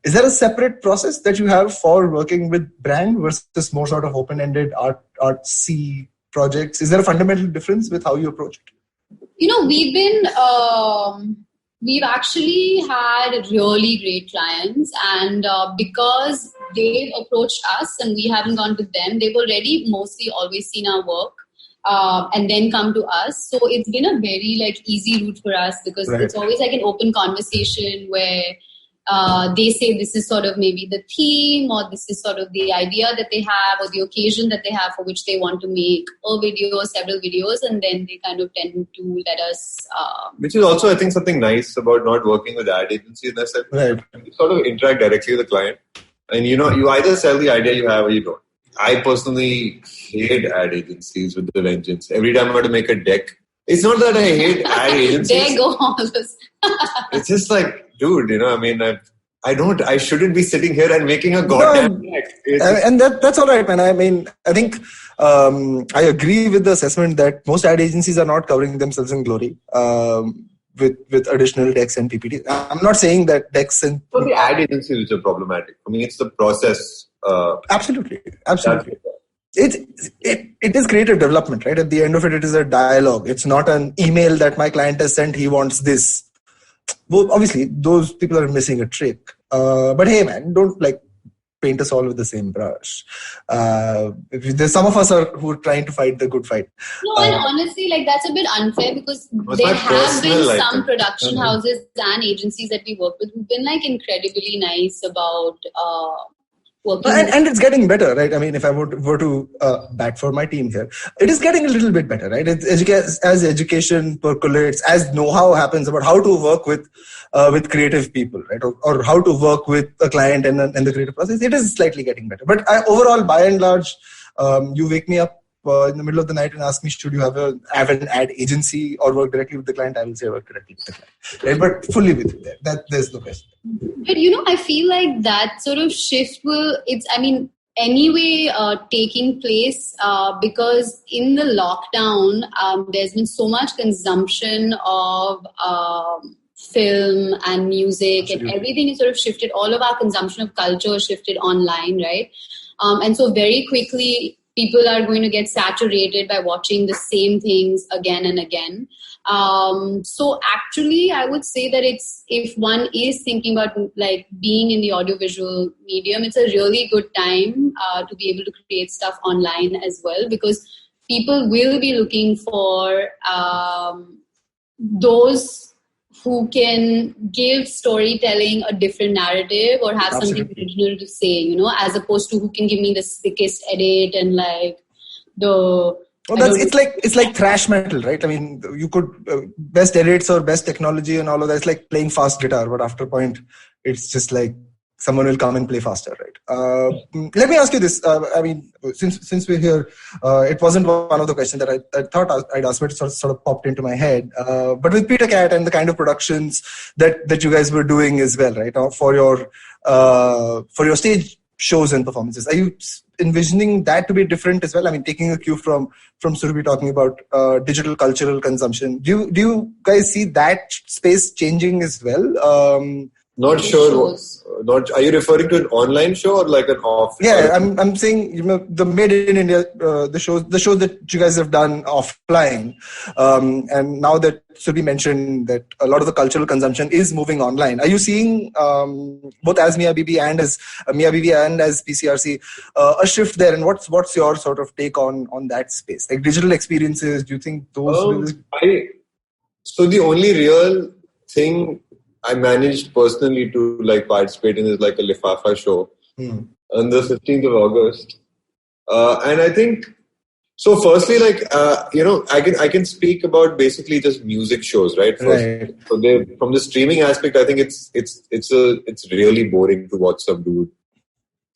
Is there a separate process that you have for working with brand versus more sort of open-ended artsy projects? Is there a fundamental difference with how you approach it? We've actually had really great clients, and because they've approached us and we haven't gone to them, they've already mostly always seen our work and then come to us. So it's been a very easy route for us, because It's always an open conversation where they say this is sort of maybe the theme, or this is sort of the idea that they have, or the occasion that they have for which they want to make a video, several videos, and then they kind of tend to let us. Which is also, I think, something nice about not working with ad agencies. Right. You sort of interact directly with the client, and you either sell the idea you have or you don't. I personally hate ad agencies with the vengeance. Every time I want to make a deck, it's not that I hate ad agencies. There go all this. It's just dude, I shouldn't be sitting here and making a goddamn deck. And that's all right, man. I think I agree with the assessment that most ad agencies are not covering themselves in glory with additional decks and PPT. I'm not saying that decks and... So the ad agencies which are problematic. I mean, it's the process. Absolutely. It is creative development, right? At the end of it is a dialogue. It's not an email that my client has sent, he wants this. Well, obviously, those people are missing a trick. But hey, man, don't paint us all with the same brush. There's some of us who are trying to fight the good fight. No, and honestly, that's a bit unfair, because there have been some production houses and agencies that we work with who've been incredibly nice about working. And it's getting better, right? I mean, if I were to bat for my team here, it is getting a little bit better, right? As education percolates, as know-how happens about how to work with creative people, right? Or how to work with a client and the creative process, it is slightly getting better. But overall, by and large, you wake me up in the middle of the night and ask me, should you have an ad agency or work directly with the client? I will say work directly with the client, right? But fully with you there. There's no question. But I feel like that sort of shift anyway taking place because in the lockdown, there's been so much consumption of film and music. Absolutely. And everything is sort of shifted. All of our consumption of culture shifted online, right? And so very quickly, people are going to get saturated by watching the same things again and again. So actually, I would say that if one is thinking about being in the audiovisual medium, it's a really good time to be able to create stuff online as well, because people will be looking for those who can give storytelling a different narrative or have Absolutely. Something original to say, as opposed to who can give me the sickest edit and it's like thrash metal, right? I mean, you could best edits or best technology and all of that. It's like playing fast guitar, but after a point, it's just someone will come and play faster, right? Let me ask you this. Since we're here, it wasn't one of the questions that I thought I'd ask, but it sort of popped into my head. But with Peter Cat and the kind of productions that you guys were doing as well, right? For your stage shows and performances, are you envisioning that to be different as well? I mean, taking a cue from Surabhi talking about digital cultural consumption, do you guys see that space changing as well? Not sure. Are you referring to an online show or an off? Yeah, I'm saying the Made in India the shows that you guys have done offline, and now that Surabhi mentioned that a lot of the cultural consumption is moving online. Are you seeing both as MiyaBiwi and as MiyaBiwi and as PCRC a shift there? And what's your sort of take on that space? Digital experiences, do you think those? So the only real thing I managed personally to participate in is a Lifafa show on the 15th of August. And I think, so firstly, I can speak about basically just music shows, right? Right. So from the streaming aspect, I think it's really boring to watch some dude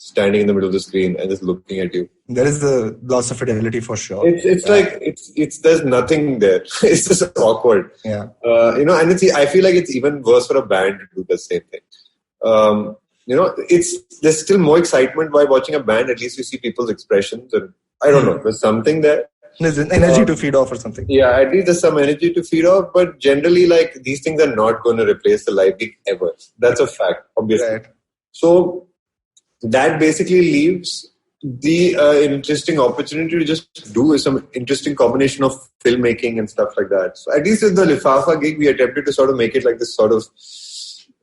standing in the middle of the screen and just looking at you. There is the loss of fidelity for sure. It's like it's there's nothing there. It's just awkward. Yeah. And I feel like it's even worse for a band to do the same thing. There's still more excitement by watching a band. At least you see people's expressions, and I don't know. There's something there. There's an energy to feed off or something. Yeah, at least there's some energy to feed off. But generally, like, these things are not going to replace the live gig ever. That's a fact, obviously. Right. So that basically leaves the interesting opportunity to just do some interesting combination of filmmaking and stuff like that. So at least with the Lifafa gig, we attempted to sort of make it like this sort of,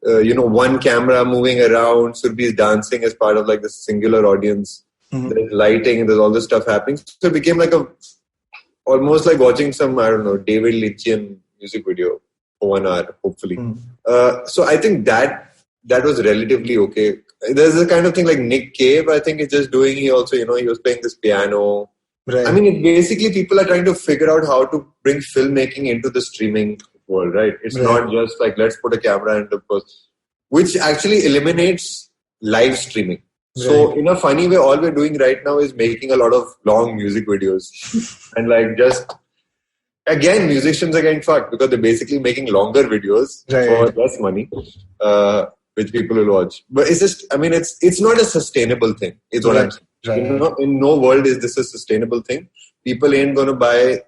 one camera moving around. Surabhi is dancing as part of like the singular audience. Mm-hmm. There's lighting and there's all this stuff happening. So it became like almost like watching some, I don't know, David Lynchian music video for 1 hour, hopefully. So I think that was relatively okay. There's a kind of thing like Nick Cave, I think, is just doing. He also, he was playing this piano. Right. I mean, basically people are trying to figure out how to bring filmmaking into the streaming world, right? It's not just like, let's put a camera into post, which actually eliminates live streaming. So in a funny way, all we're doing right now is making a lot of long music videos. And like again, musicians are getting fucked because they're basically making longer videos for less money, which people will watch. But it's just, I mean, it's not a sustainable thing. It's what I'm saying. Right. In no world is this a sustainable thing. People ain't going to buy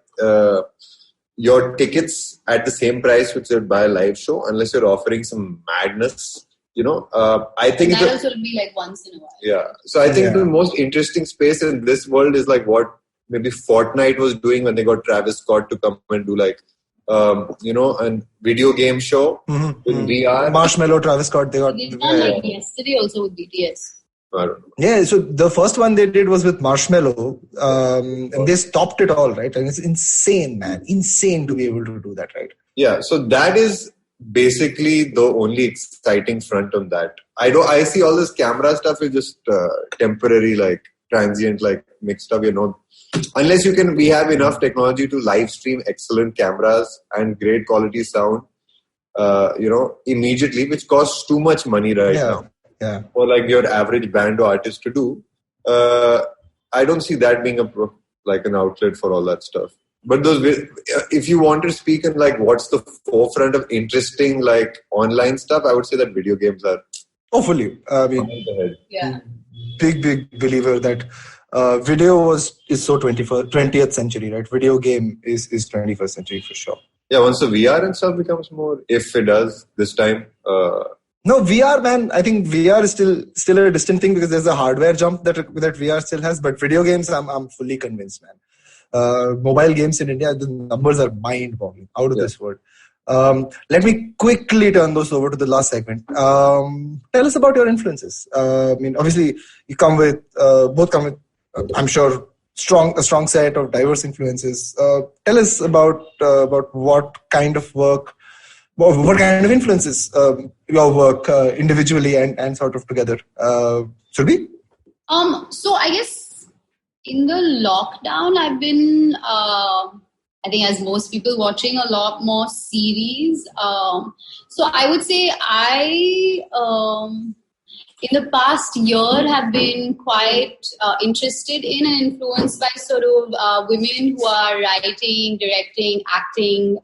your tickets at the same price which they'd buy a live show unless you're offering some madness. I think that also will be like once in a while. Yeah. So I think the most interesting space in this world is like what maybe Fortnite was doing when they got Travis Scott to come and do like, a video game show in VR. Marshmallow, Travis Scott, they got. They did one like yesterday also with BTS. I don't know. Yeah, so the first one they did was with Marshmallow, and they stopped it all, right? And it's insane, man. Insane to be able to do that, right? Yeah, so that is basically the only exciting front on that. I see all this camera stuff is just temporary, like transient, like mixed up, unless we have enough technology to live stream excellent cameras and great quality sound, immediately, which costs too much money now. Yeah. For like your average band or artist to do. I don't see that being an outlet for all that stuff. But if you want to speak in like what's the forefront of interesting like online stuff, I would say that video games are. Hopefully, I mean, big believer that video is so 20th century, right? Video game is 21st century for sure. Yeah, once the VR and stuff becomes more, if it does this time. No, VR, man. I think VR is still a distant thing because there's a hardware jump that VR still has. But video games, I'm fully convinced, man. Mobile games in India, the numbers are mind-boggling, out of this world. Let me quickly turn those over to the last segment. Tell us about your influences. Obviously, you both come with, I'm sure, a strong set of diverse influences. Tell us about what kind of work, what kind of influences your work individually and sort of together. Surabhi? So I guess in the lockdown, I've been, I think as most people, watching a lot more series. So I would say in the past year, have been quite interested in and influenced by sort of women who are writing, directing, acting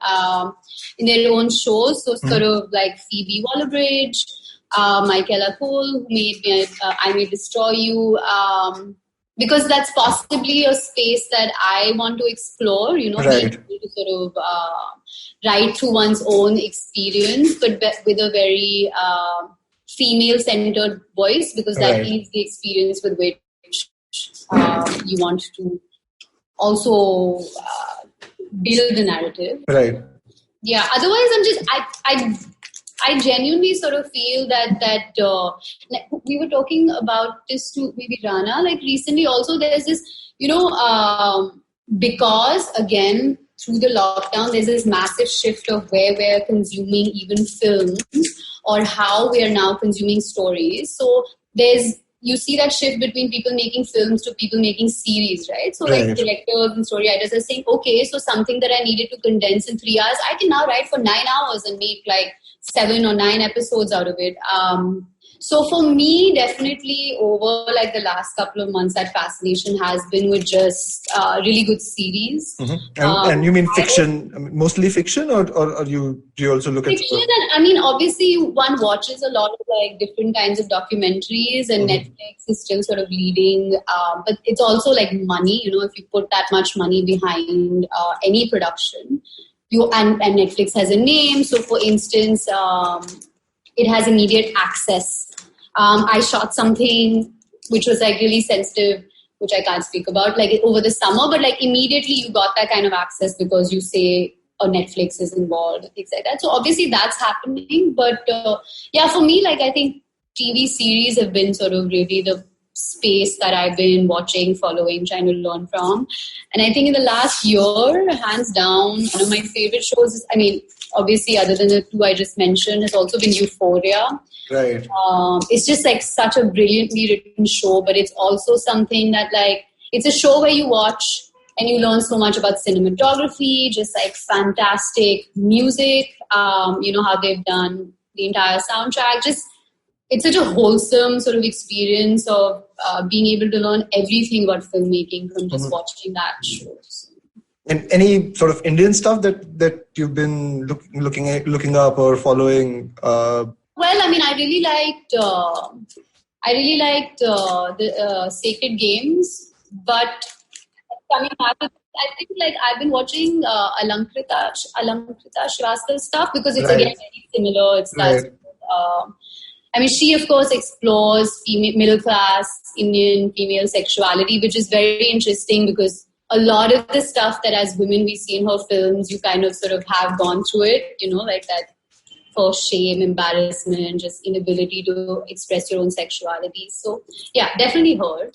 in their own shows. So sort of like Phoebe Waller-Bridge, Michaela Cole, who made I May Destroy You. Because that's possibly a space that I want to explore, being able to sort of write through one's own experience, but with a very female-centered voice, because that is the experience with which you want to also build the narrative. Right. Yeah. Otherwise, I genuinely sort of feel that like we were talking about this to maybe Rana, like recently also there's this, because again, through the lockdown, there's this massive shift of where we're consuming even films or how we are now consuming stories. So you see that shift between people making films to people making series, right? So like directors and story writers are saying, okay, so something that I needed to condense in 3 hours, I can now write for 9 hours and make like 7 or 9 episodes out of it. So for me, definitely over like the last couple of months, that fascination has been with just really good series. And you mean fiction, mostly fiction, or do you also look at fiction? And I mean, obviously, one watches a lot of like different kinds of documentaries, and Netflix is still sort of leading. But it's also like money. If you put that much money behind any production, and Netflix has a name. So, for instance, it has immediate access. I shot something which was like really sensitive, which I can't speak about, like over the summer, but like immediately you got that kind of access because you say Netflix is involved, things like that. So obviously that's happening. But for me, like I think TV series have been sort of really the space that I've been watching, following, trying to learn from. And I think in the last year, hands down, one of my favorite shows is, I mean, obviously other than the two I just mentioned, has also been Euphoria. Right. It's just like such a brilliantly written show, but it's also something that like, it's a show where you watch and you learn so much about cinematography, just like fantastic music, how they've done the entire soundtrack. Just, it's such a wholesome sort of experience of being able to learn everything about filmmaking from just watching that show. And any sort of Indian stuff that you've been looking up or following? Well, I mean, I really liked the Sacred Games, but coming back, I think like I've been watching Alankrita Shrivastava stuff because it's again very similar. It's I mean, she of course explores middle class Indian female sexuality, which is very interesting because a lot of the stuff that as women we see in her films, you kind of sort of have gone through it, like that. For shame, embarrassment, just inability to express your own sexuality. So, yeah, definitely her.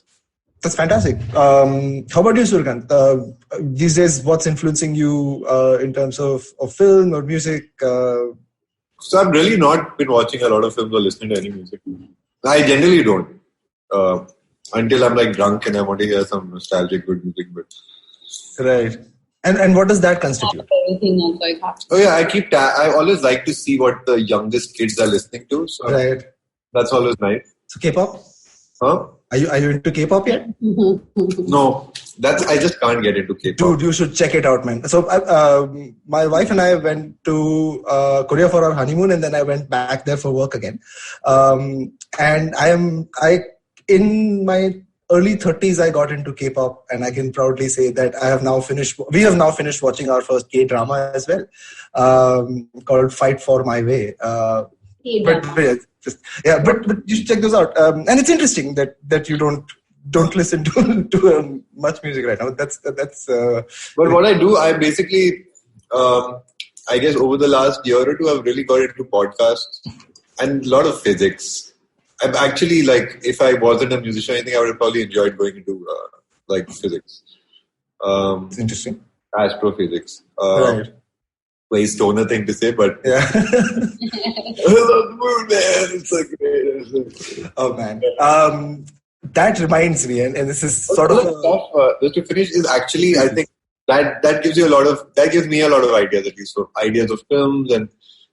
That's fantastic. How about you, Suryakant? These days, what's influencing you in terms of film or music? So I've really not been watching a lot of films or listening to any music. I generally don't. Until I'm like drunk and I want to hear some nostalgic good music. But right. And what does that constitute? Oh yeah, I always like to see what the youngest kids are listening to. So that's always nice. So K-pop? Huh? Are you into K-pop yet? No, I just can't get into K-pop. Dude, you should check it out, man. So my wife and I went to Korea for our honeymoon, and then I went back there for work again. And in my early 30s, I got into K-pop, and I can proudly say that we have now finished watching our first K-drama as well, called Fight for My Way. But you should check those out. And it's interesting that you don't listen to much music right now. That's. But what I do, I basically, I guess over the last year or two, I've really got into podcasts and a lot of physics. I'm actually like, if I wasn't a musician, I think I would have probably enjoyed going into like physics. It's interesting. Astrophysics. Right. Very stoner thing to say, but yeah. I love the moon, man. It's so great. Oh man. That reminds me, and this is sort of just to finish, is actually I think that gives me a lot of ideas, at least so ideas of films. And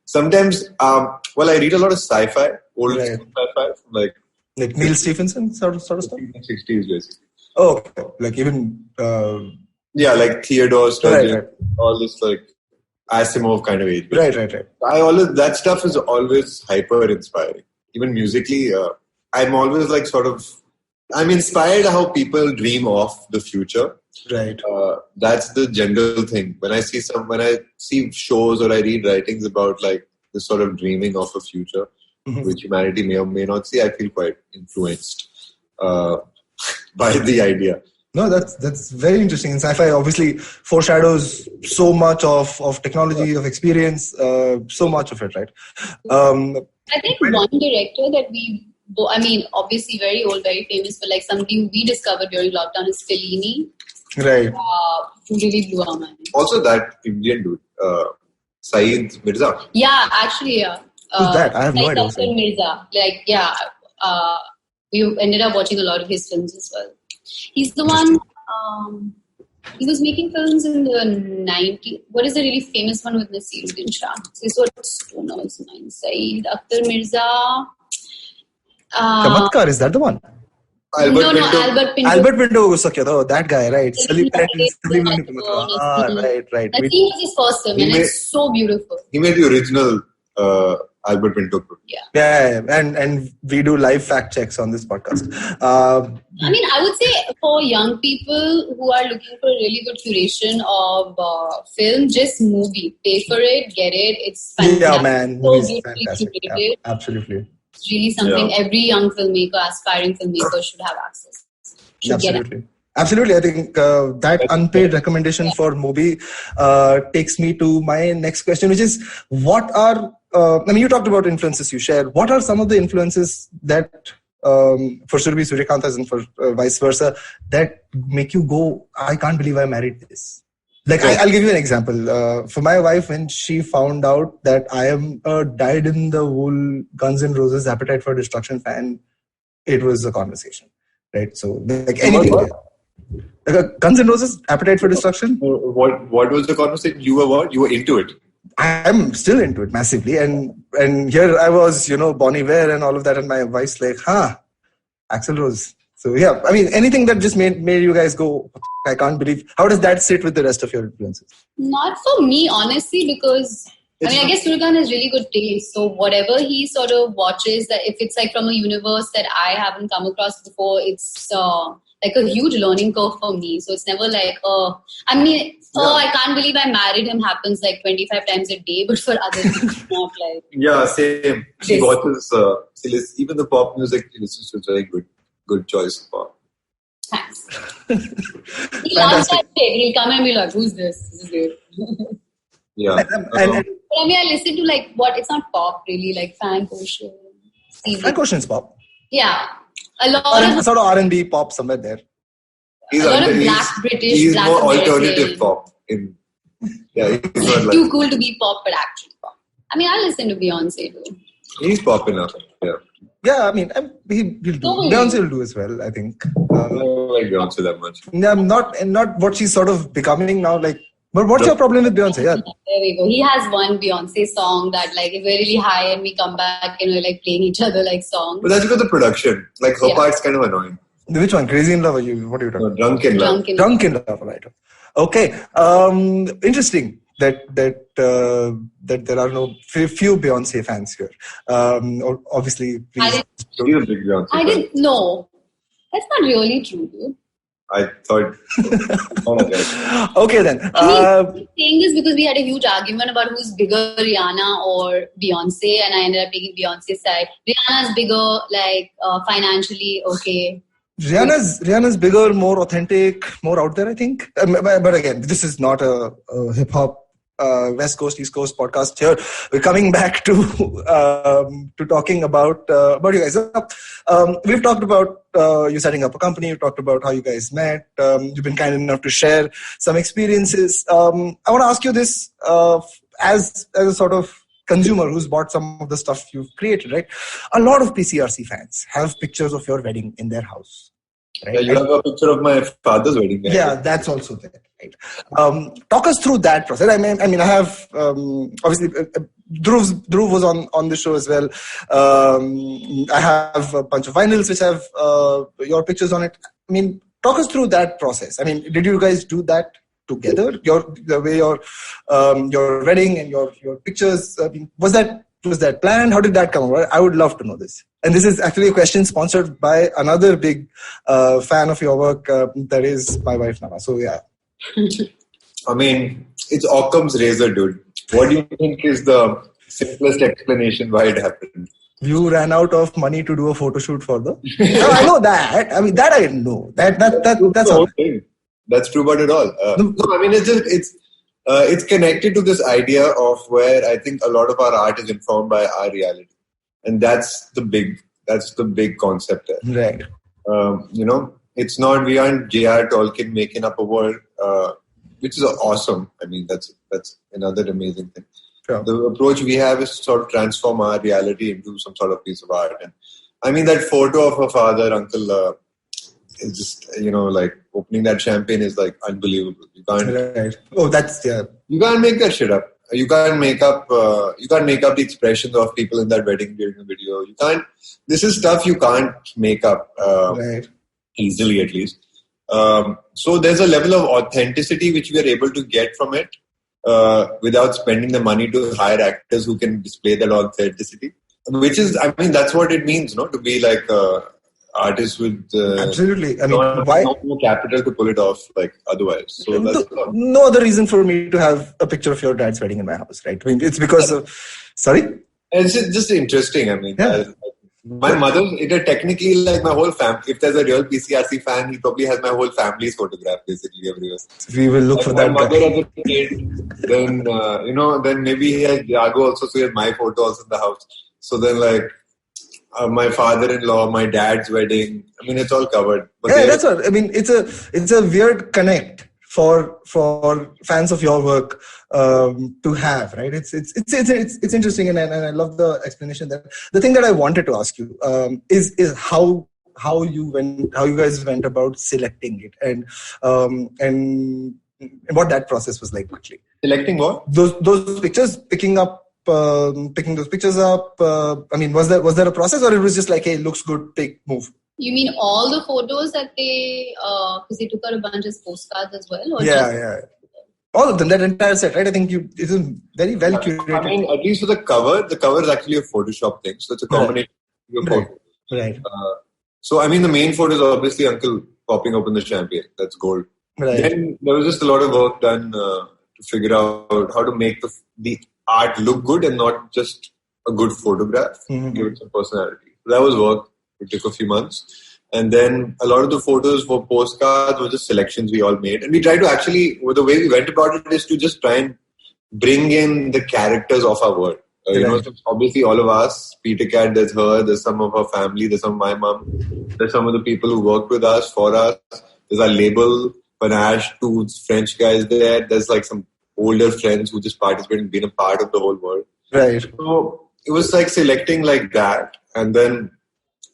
sometimes I read a lot of sci-fi, old sci-fi, like Neil Stephenson sort of stuff. 60s basically. Oh, okay. Like even like Theodore Sturgeon, all this like Asimov kind of age. Right. That stuff is always hyper inspiring. Even musically, I'm always like I'm inspired how people dream of the future. Right. That's the general thing. When I see shows or I read writings about like this sort of dreaming of a future, which humanity may or may not see, I feel quite influenced by the idea. No, that's very interesting. And sci-fi obviously foreshadows so much of technology, of experience, so much of it, right? I think one director that obviously very old, very famous, but like somebody who we discovered during lockdown is Fellini. Right. Who really blew our mind. Also that Indian dude, Saeed Mirza. Yeah, actually, yeah. Who's that? I have no idea. Mirza. We ended up watching a lot of his films as well. He's the one, he was making films in the 90s. What is the really famous one with Nasiruddin Shah? This is what Stoner's mind. Saeed Akhtar Mirza. Chamatkar, is that the one? Albert Pinto. Albert Pinto was that guy, right? Right. I think it was his first film, and it's so beautiful. He made the original Albert Pinto. Yeah, and we do live fact checks on this podcast. I would say for young people who are looking for a really good curation of film, just movie. Pay for it, get it. It's fantastic. Yeah, man. So beautifully curated. Yeah, absolutely. It's really something every young filmmaker, aspiring filmmaker should have access to. Absolutely. I think that unpaid recommendation for movie takes me to my next question, which is what are, you talked about influences you share. What are some of the influences that for Surabhi Suryakant and for vice versa that make you go, I can't believe I married this? Like, I'll give you an example. For my wife, when she found out that I am a dyed-in-the-wool Guns N' Roses Appetite for Destruction fan, it was a conversation, right? So, like anything. Like a Guns N' Roses Appetite for Destruction. What was the conversation? You were what? You were into it? I'm still into it massively. And here I was, Bon Iver and all of that. And my wife's like, Axl Rose. So yeah, anything that just made you guys go, I can't believe. How does that sit with the rest of your influences? Not for me, honestly, because I guess Suryakant has really good taste. So whatever he sort of watches, that if it's like from a universe that I haven't come across before, it's like a huge learning curve for me. So it's never like, I can't believe I married him happens like 25 times a day, but for others it's not like. Yeah, same. She watches, even the pop music, she listens to very good choice of pop. Thanks. He loves that shit. He'll come and be like, who's this? This is good. Yeah. I listen to like it's not pop really, like Frank Ocean. Frank Ocean's pop. Yeah. A lot of sort of R&B pop somewhere there. A lot of black British. He's black more American. alternative pop. He's not too cool to be pop, but actually pop. I listen to Beyonce too. He's pop enough. Yeah. Yeah, he'll do. Beyonce will do as well, I think. I don't like Beyonce that much. Not what she's sort of becoming now. Like, but what's your problem with Beyonce? Yeah. There we go. He has one Beyonce song that like if we're really high and we come back and we're like playing each other like songs. But that's because of the production. Like her part's kind of annoying. Which one? Crazy in Love? What are you talking about? Drunk in Love. Drunk in Love, right? Okay. Interesting that there are few Beyonce fans here. Obviously, please. I didn't know. That's not really true, dude. I thought. Okay then. Saying this because we had a huge argument about who's bigger, Rihanna or Beyonce, and I ended up taking Beyonce's side. Rihanna's bigger, like financially, okay. Rihanna's bigger, more authentic, more out there, I think. But again, this is not a hip hop West Coast, East Coast podcast here. We're coming back to talking about you guys. We've talked about you setting up a company. We've talked about how you guys met. You've been kind enough to share some experiences. I want to ask you this as a sort of consumer who's bought some of the stuff you've created, right? A lot of PCRC fans have pictures of your wedding in their house. Right? Yeah, you have a picture of my father's wedding. Right? Yeah, that's also there. Right. Talk us through that process. I have obviously Dhruv was on the show as well. I have a bunch of vinyls which have your pictures on it. Talk us through that process. Did you guys do that together? The way your wedding and your pictures. Was that planned? How did that come about? I would love to know this. And this is actually a question sponsored by another big fan of your work. That is my wife Nama. So yeah. It's Occam's razor, dude. What do you think is the simplest explanation why it happened? You ran out of money to do a photo shoot for the. No, I know that. That I know. That's the whole thing. That's true about it all. It's connected to this idea of where I think a lot of our art is informed by our reality, and that's the big concept there. Right. It's not, we aren't J.R. Tolkien making up a world, which is awesome. That's another amazing thing. Sure. The approach we have is to sort of transform our reality into some sort of piece of art. And that photo of her father, uncle, is just, like opening that champagne is like unbelievable. You can't. Right. Oh, that's, yeah. You can't make that shit up. You can't make up the expressions of people in that wedding during a video. You can't. This is stuff you can't make up Right. easily, at least. So there's a level of authenticity which we are able to get from it without spending the money to hire actors who can display that authenticity. Which is, I mean, that's what it means, no, to be like artists with absolutely. I mean, why no capital to pull it off like otherwise. So that's no other reason for me to have a picture of your dad's wedding in my house, right? I mean, it's because of. Sorry. It's just interesting. I mean, my mother, technically like my whole family. If there's a real PCRC fan, he probably has my whole family's photograph basically everywhere. We will look for that. My mother as a kid, then then maybe he has Jago also, so he has my photo also in the house. So then my father-in-law, my dad's wedding. I mean, it's all covered. But that's what I mean. It's a weird connect for fans of your work to have, right? It's interesting, and I love the explanation there. The thing that I wanted to ask you is how you guys went about selecting it, and what that process was like quickly. Selecting what? Those pictures, picking those pictures up. I mean, was there a process, or it was just like, hey, looks good, move? You mean all the photos that they, because they took out a bunch of postcards as well? Or yeah. All of them, that entire set, right? I think it is very well curated. I mean, at least for the cover is actually a Photoshop thing. So it's a combination of photos. Right. So, I mean, the main photo is obviously Uncle popping open the champagne. That's gold. Right. Then there was just a lot of work done to figure out how to make the art look good and not just a good photograph. Mm-hmm. Give it some personality. So that was work. It took a few months. And then a lot of the photos for postcards were just selections we all made. And we tried to actually, the way we went about it is to just try and bring in the characters of our world. So obviously all of us, Peter Cat, there's her, there's some of her family, there's some of my mom, there's some of the people who worked with us, for us. There's our label, Panache, two French guys there. There's like some older friends who just participated and been a part of the whole world. Right. So it was like selecting like that. And then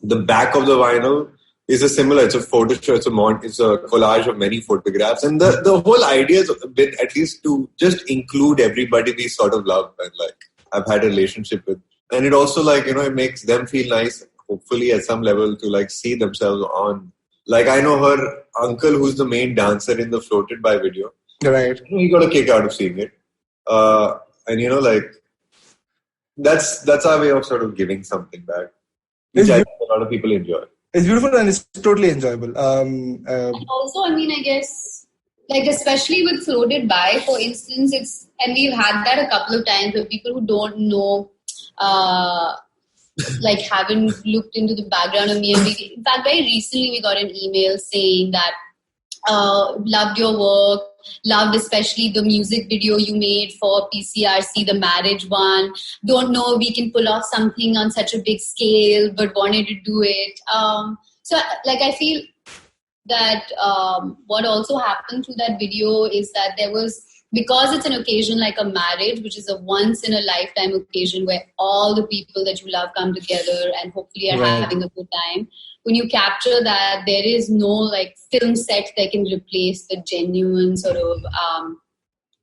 the back of the vinyl is it's a photo show, it's a collage of many photographs. And the whole idea has been at least to just include everybody we sort of love and like I've had a relationship with. And it also it makes them feel nice, hopefully at some level, to like see themselves on. Like I know her uncle who's the main dancer in the Floated By video. Right. He got a kick out of seeing it. And that's our way of sort of giving something back. Which I think a lot of people enjoy. It's beautiful and it's totally enjoyable. And also, I mean, I guess, like especially with Floated By, for instance, and we've had that a couple of times where people who don't know, haven't looked into the background of Miya. In fact, very recently we got an email saying that loved your work, loved especially the music video you made for PCRC, the marriage one. Don't know if we can pull off something on such a big scale, but wanted to do it. So I feel that what also happened through that video is that there was, because it's an occasion like a marriage, which is a once in a lifetime occasion where all the people that you love come together and hopefully are having a good time. When you capture that, there is no film set that can replace the genuine sort of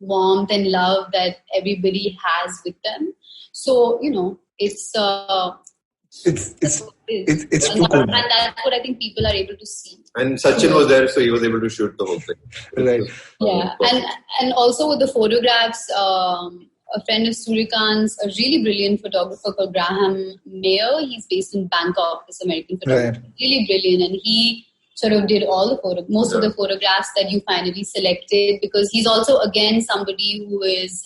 warmth and love that everybody has with them. So, it's too cool. And that's what I think people are able to see. And Sachin was there, so he was able to shoot the whole thing. Right. Yeah, and also with the photographs, a friend of Suryakant's, a really brilliant photographer called Miya. He's based in Bangkok, this American photographer. Right. Really brilliant, and he sort of did all the most of the photographs that you finally selected, because he's also again somebody who is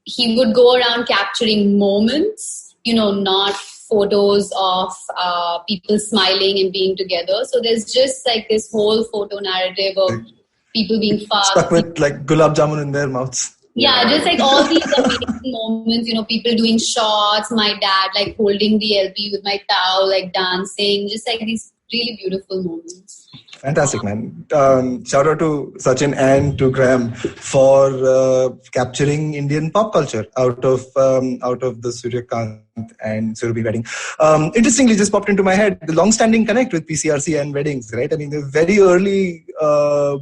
he would go around capturing moments, not photos of people smiling and being together. So there's just this whole photo narrative of people being fucked. Stuck with gulab jamun in their mouths. Yeah, just all these amazing moments, people doing shots, my dad holding the LP with my towel, dancing, just these really beautiful moments. Fantastic, man. Shout out to Sachin and to Graham for capturing Indian pop culture out of the Suryakant and Surabhi wedding. Interestingly, just popped into my head the long-standing connect with PCRC and weddings, right? I mean, the very early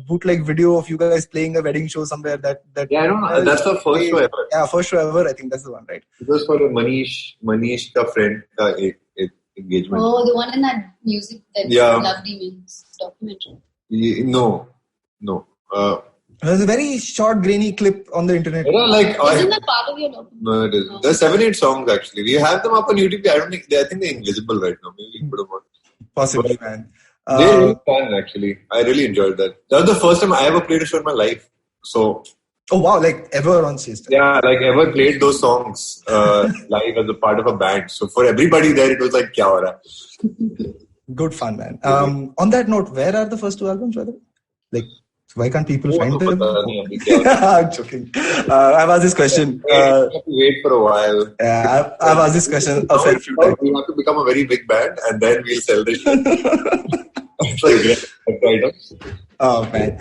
bootleg video of you guys playing a wedding show somewhere. That yeah, I don't know. That's the first show ever. Yeah, first show ever. I think that's the one, right? It was for a Manish ka friend engagement. Oh, the one in that music that Lovely Means documentary. No. There's a very short, grainy clip on the internet. Isn't that part of your documentary? No, it isn't. There's 7-8 songs actually. We have them up on YouTube. I think they're invisible right now. Maybe we can put them on. Possibly, man. They're really fun actually. I really enjoyed that. That was the first time I ever played a show in my life. So. Oh wow! Like ever on stage? Yeah, like ever played those songs live as a part of a band. So for everybody there, it was like kya ho raha? Good fun, man. On that note, where are the first 2 albums, brother? Like, why can't people find them? I'm joking. I've asked this question. You have to wait for a while. Yeah, I've asked this question a fair few times. We have to become a very big band, and then we'll sell the shit. It's like great. Oh man,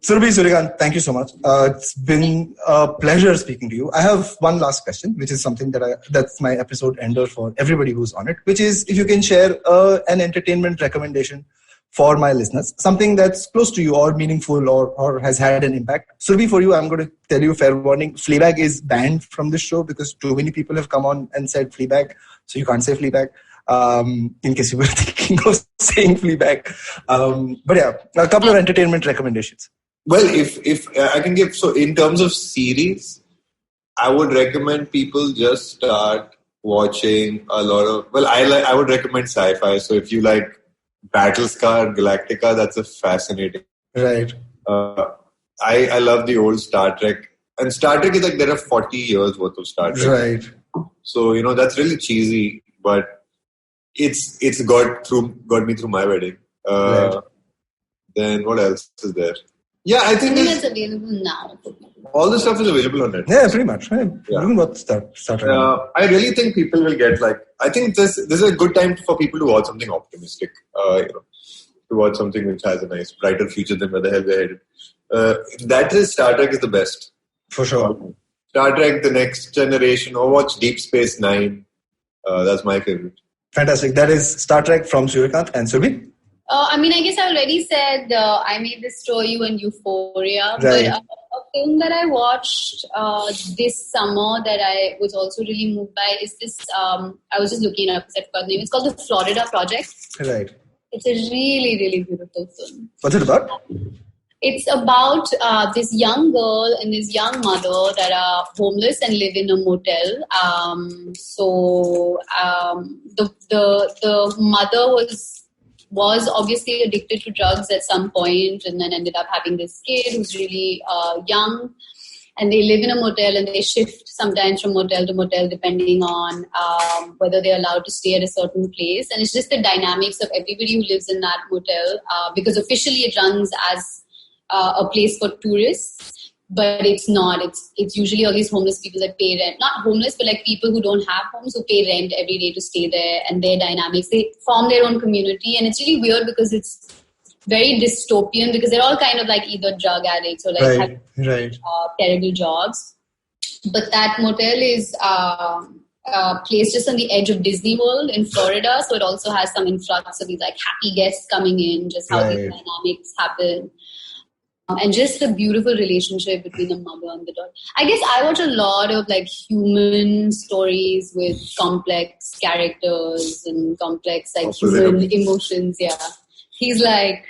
Surabhi Suryakant, thank you so much. It's been a pleasure speaking to you. I have one last question, which is something that's my episode ender for everybody who's on it, which is if you can share an entertainment recommendation for my listeners, something that's close to you or meaningful or has had an impact. Surabhi, for you, I'm going to tell you fair warning. Fleabag is banned from this show because too many people have come on and said Fleabag, so you can't say Fleabag. In case you were thinking of saying Fleabag. But yeah, a couple of entertainment recommendations. Well, if I can give, so in terms of series, I would recommend people just start watching a lot of, I would recommend sci-fi. So if you like Battlestar Galactica, that's a fascinating. Right. I love the old Star Trek. And Star Trek is like there are 40 years worth of Star Trek. Right. So, that's really cheesy, but it's got me through my wedding. Right. Then what else is there? Yeah, I think it's available now. All the stuff is available on Netflix. Yeah, pretty much. Even what Star Trek. I really think people will get I think this is a good time for people to watch something optimistic. To watch something which has a nice, brighter future than where the hell they're headed. That is Star Trek is the best. For sure. Star Trek, The Next Generation, or watch Deep Space Nine. That's my favorite. Fantastic. That is Star Trek from Suryakant and Surabhi. I guess I already said I May Destroy You and Euphoria. Right. But a film that I watched this summer that I was also really moved by is this, I was just looking it up, I forgot the name. It's called The Florida Project. Right. It's a really, really beautiful film. What's it about? It's about this young girl and this young mother that are homeless and live in a motel. The mother was obviously addicted to drugs at some point and then ended up having this kid who's really young. And they live in a motel and they shift sometimes from motel to motel depending on whether they're allowed to stay at a certain place. And it's just the dynamics of everybody who lives in that motel because officially it runs as a place for tourists, but it's not. It's usually all these homeless people that pay rent. Not homeless, but like people who don't have homes who pay rent every day to stay there, and their dynamics. They form their own community, and it's really weird because it's very dystopian because they're all kind of like either drug addicts or like have terrible jobs. But that motel is placed just on the edge of Disney World in Florida, so it also has some influx of these like happy guests coming in, just how these dynamics happen. And just the beautiful relationship between the mother and the daughter. I guess I watch a lot of like human stories with complex characters and complex like human emotions. Yeah, he's like.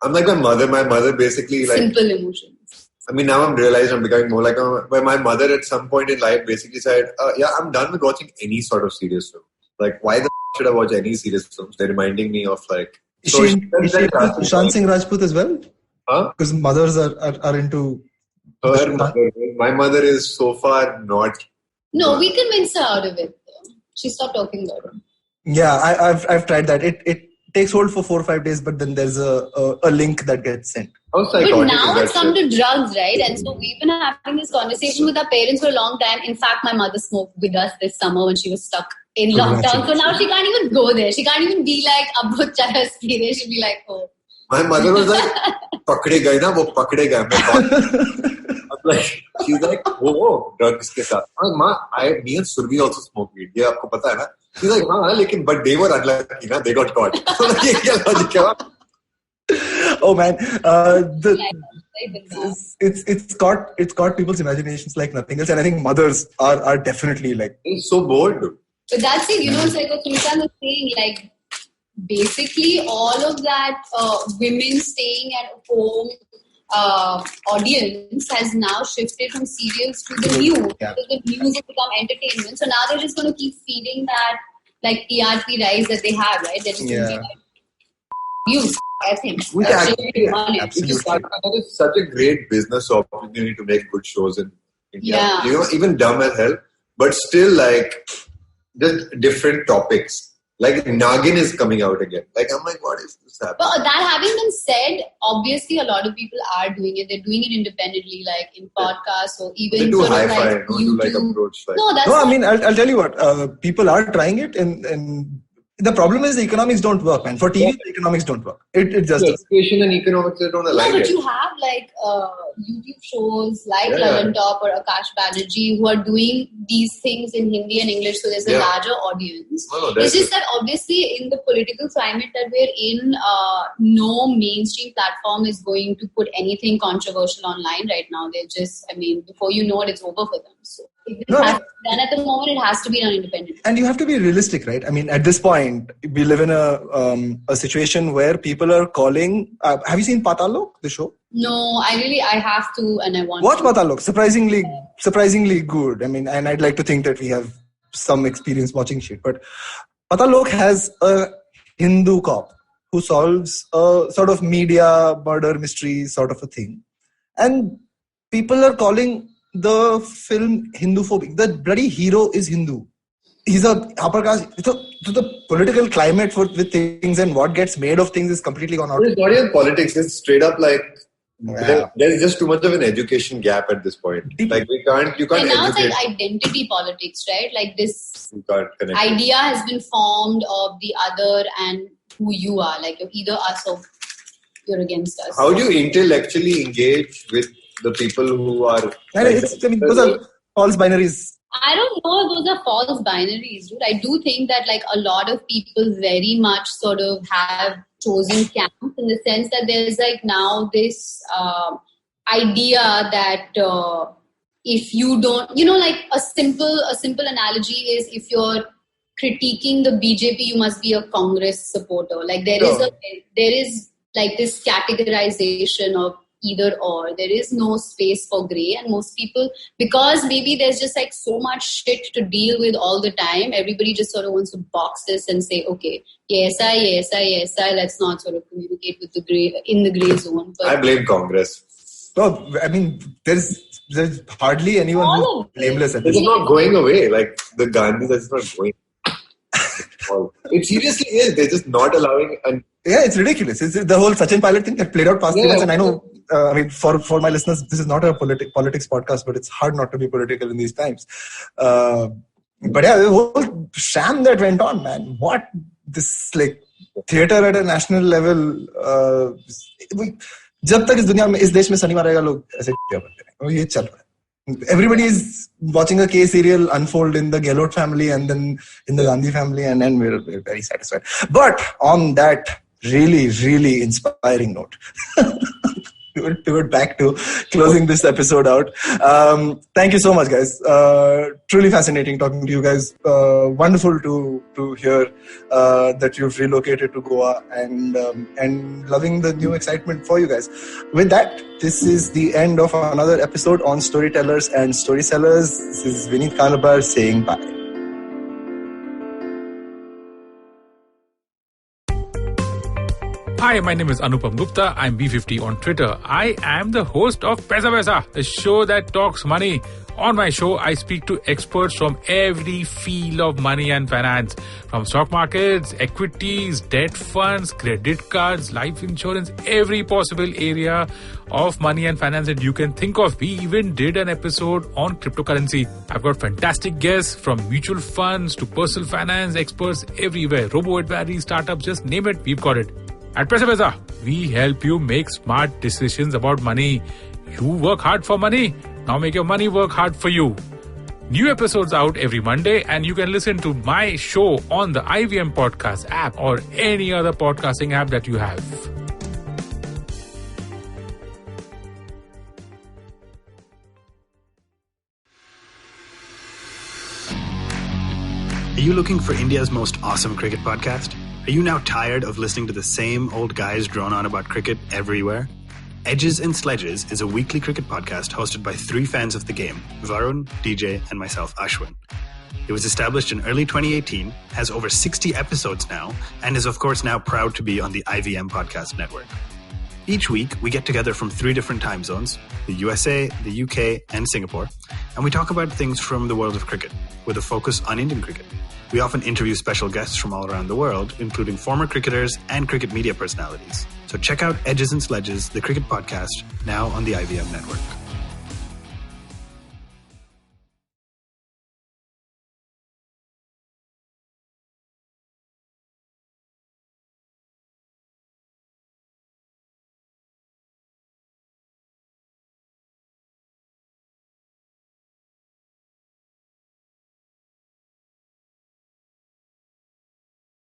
I'm like my mother. My mother basically like simple emotions. Now I'm realizing I'm becoming more like my mother at some point in life basically said, I'm done with watching any sort of serious film. Like, why the should I watch any serious films? They're reminding me of like. Is she Sushant Singh Rajput as well? Huh? Because mothers are into her mother. My mother is so far not. No, we convinced her out of it. Though. She stopped talking about it. Yeah, I've tried that. It takes hold for 4 or 5 days, but then there's a link that gets sent. But now it's come to drugs, right? And so we've been having this conversation with our parents for a long time. In fact, my mother smoked with us this summer when she was stuck in lockdown. So now she can't even go there. She can't even be like, Abbo chaya speede. She'll be like, oh. My mother was like, "Pakde gaye na, wo pakde gaye." I'm like, she's like, "Oh, drugs ke saath." I'm like, "Ma, me and Surabhi also smoke weed. Ye aapko pata hai na?" She's like, "Lekin, but they were unlucky, na? They got caught." I'm like, "Ye kya logic hai?" Oh man, it's caught people's imaginations like nothing else, and I think mothers are definitely like. It's so bored. But that's it, it's like what Suryakant was saying, like basically all of that women staying at home audience has now shifted from serials to the news. Yeah. Because the news has become entertainment. So now they're just going to keep feeding that like TRP rise that they have, right? They're just going to be like views, I think. That is such a great business opportunity to make good shows in India. Yeah. Even dumb as hell, but still like just different topics. Like Nagin is coming out again. Like I'm like, what is this happening? But that having been said, obviously a lot of people are doing it. They're doing it independently, like in podcasts or even they do sort of hi-fi, like don't do like approach. Like. I mean, I'll tell you what. People are trying it, and the problem is the economics don't work, man. For TV, the economics don't work. It just education and economics they don't align. No, but you have like YouTube shows like Lalan Top or Akash Banerjee who are doing these things in Hindi and English, so there's a larger audience. It's just that obviously in the political climate that we're in, no mainstream platform is going to put anything controversial online right now. They're just, before you know it, it's over for them. So if it has to be done at the moment, it has to be done independently. And you have to be realistic, right? I mean, at this point, we live in a situation where people are calling. Have you seen Patalok, the show? No, I have to, and I want Watch to. Patalok. Surprisingly good. I mean, and I'd like to think that we have some experience watching shit. But Patalok has a Hindu cop who solves a sort of media murder mystery sort of a thing. And people are calling the film Hinduphobic. The bloody hero is Hindu. He's a upper caste. So the political climate with things and what gets made of things is completely gone out. It's not even politics. It's straight up like there's just too much of an education gap at this point. Like you can't and now educate. It's like identity politics, right? Like this idea has been formed of the other and who you are. Like you're either us or you're against us. How do you intellectually engage with the people who are... those are false binaries. I don't know if those are false binaries, dude. I do think that like a lot of people very much sort of have chosen camps in the sense that there's like now this idea that if you don't, like a simple analogy is if you're critiquing the BJP, you must be a Congress supporter. Like there is like this categorization of either or. There is no space for grey, and most people, because maybe there's just like so much shit to deal with all the time, everybody just sort of wants to box this and say, okay, yes, I, let's not sort of communicate with the grey zone. But I blame Congress. No, I mean, there's hardly anyone who's blameless at this. It's not going away. Like the Gandhi, that's not going. It seriously is. They're just not allowing. Yeah, it's ridiculous. It's the whole Sachin Pilot thing that played out past 3 months. And I know, for my listeners, this is not a politics podcast, but it's hard not to be political in these times. But yeah, the whole sham that went on, man. What this like theater at a national level. जब तक इस दुनिया में इस देश में शनिवार आएगा लोग ऐसे क्या करते हैं ये चल रहा है. Everybody is watching a K serial unfold in the Gehlot family and then in the Gandhi family, and then we're very satisfied. But on that really, really inspiring note, we will pivot back to closing this episode out. Thank you so much, guys. Truly fascinating talking to you guys. Wonderful to hear that you've relocated to Goa and loving the new excitement for you guys. With that, this is the end of another episode on Storytellers and Storysellers. This is Vineet Kanabar saying bye. Hi, my name is Anupam Gupta. I'm B50 on Twitter. I am the host of Paisa Vaisa, a show that talks money. On my show, I speak to experts from every field of money and finance, from stock markets, equities, debt funds, credit cards, life insurance, every possible area of money and finance that you can think of. We even did an episode on cryptocurrency. I've got fantastic guests from mutual funds to personal finance experts everywhere. Robo-advisory, startups, just name it, we've got it. At Paisa, we help you make smart decisions about money. You work hard for money. Now make your money work hard for you. New episodes out every Monday, and you can listen to my show on the IVM Podcast app or any other podcasting app that you have. Are you looking for India's most awesome cricket podcast? Are you now tired of listening to the same old guys drone on about cricket everywhere? Edges and Sledges is a weekly cricket podcast hosted by three fans of the game, Varun, DJ, and myself, Ashwin. It was established in early 2018, has over 60 episodes now, and is of course now proud to be on the IVM Podcast Network. Each week, we get together from three different time zones, the USA, the UK, and Singapore, and we talk about things from the world of cricket, with a focus on Indian cricket. We often interview special guests from all around the world, including former cricketers and cricket media personalities. So check out Edges and Sledges, the cricket podcast, now on the IVM network.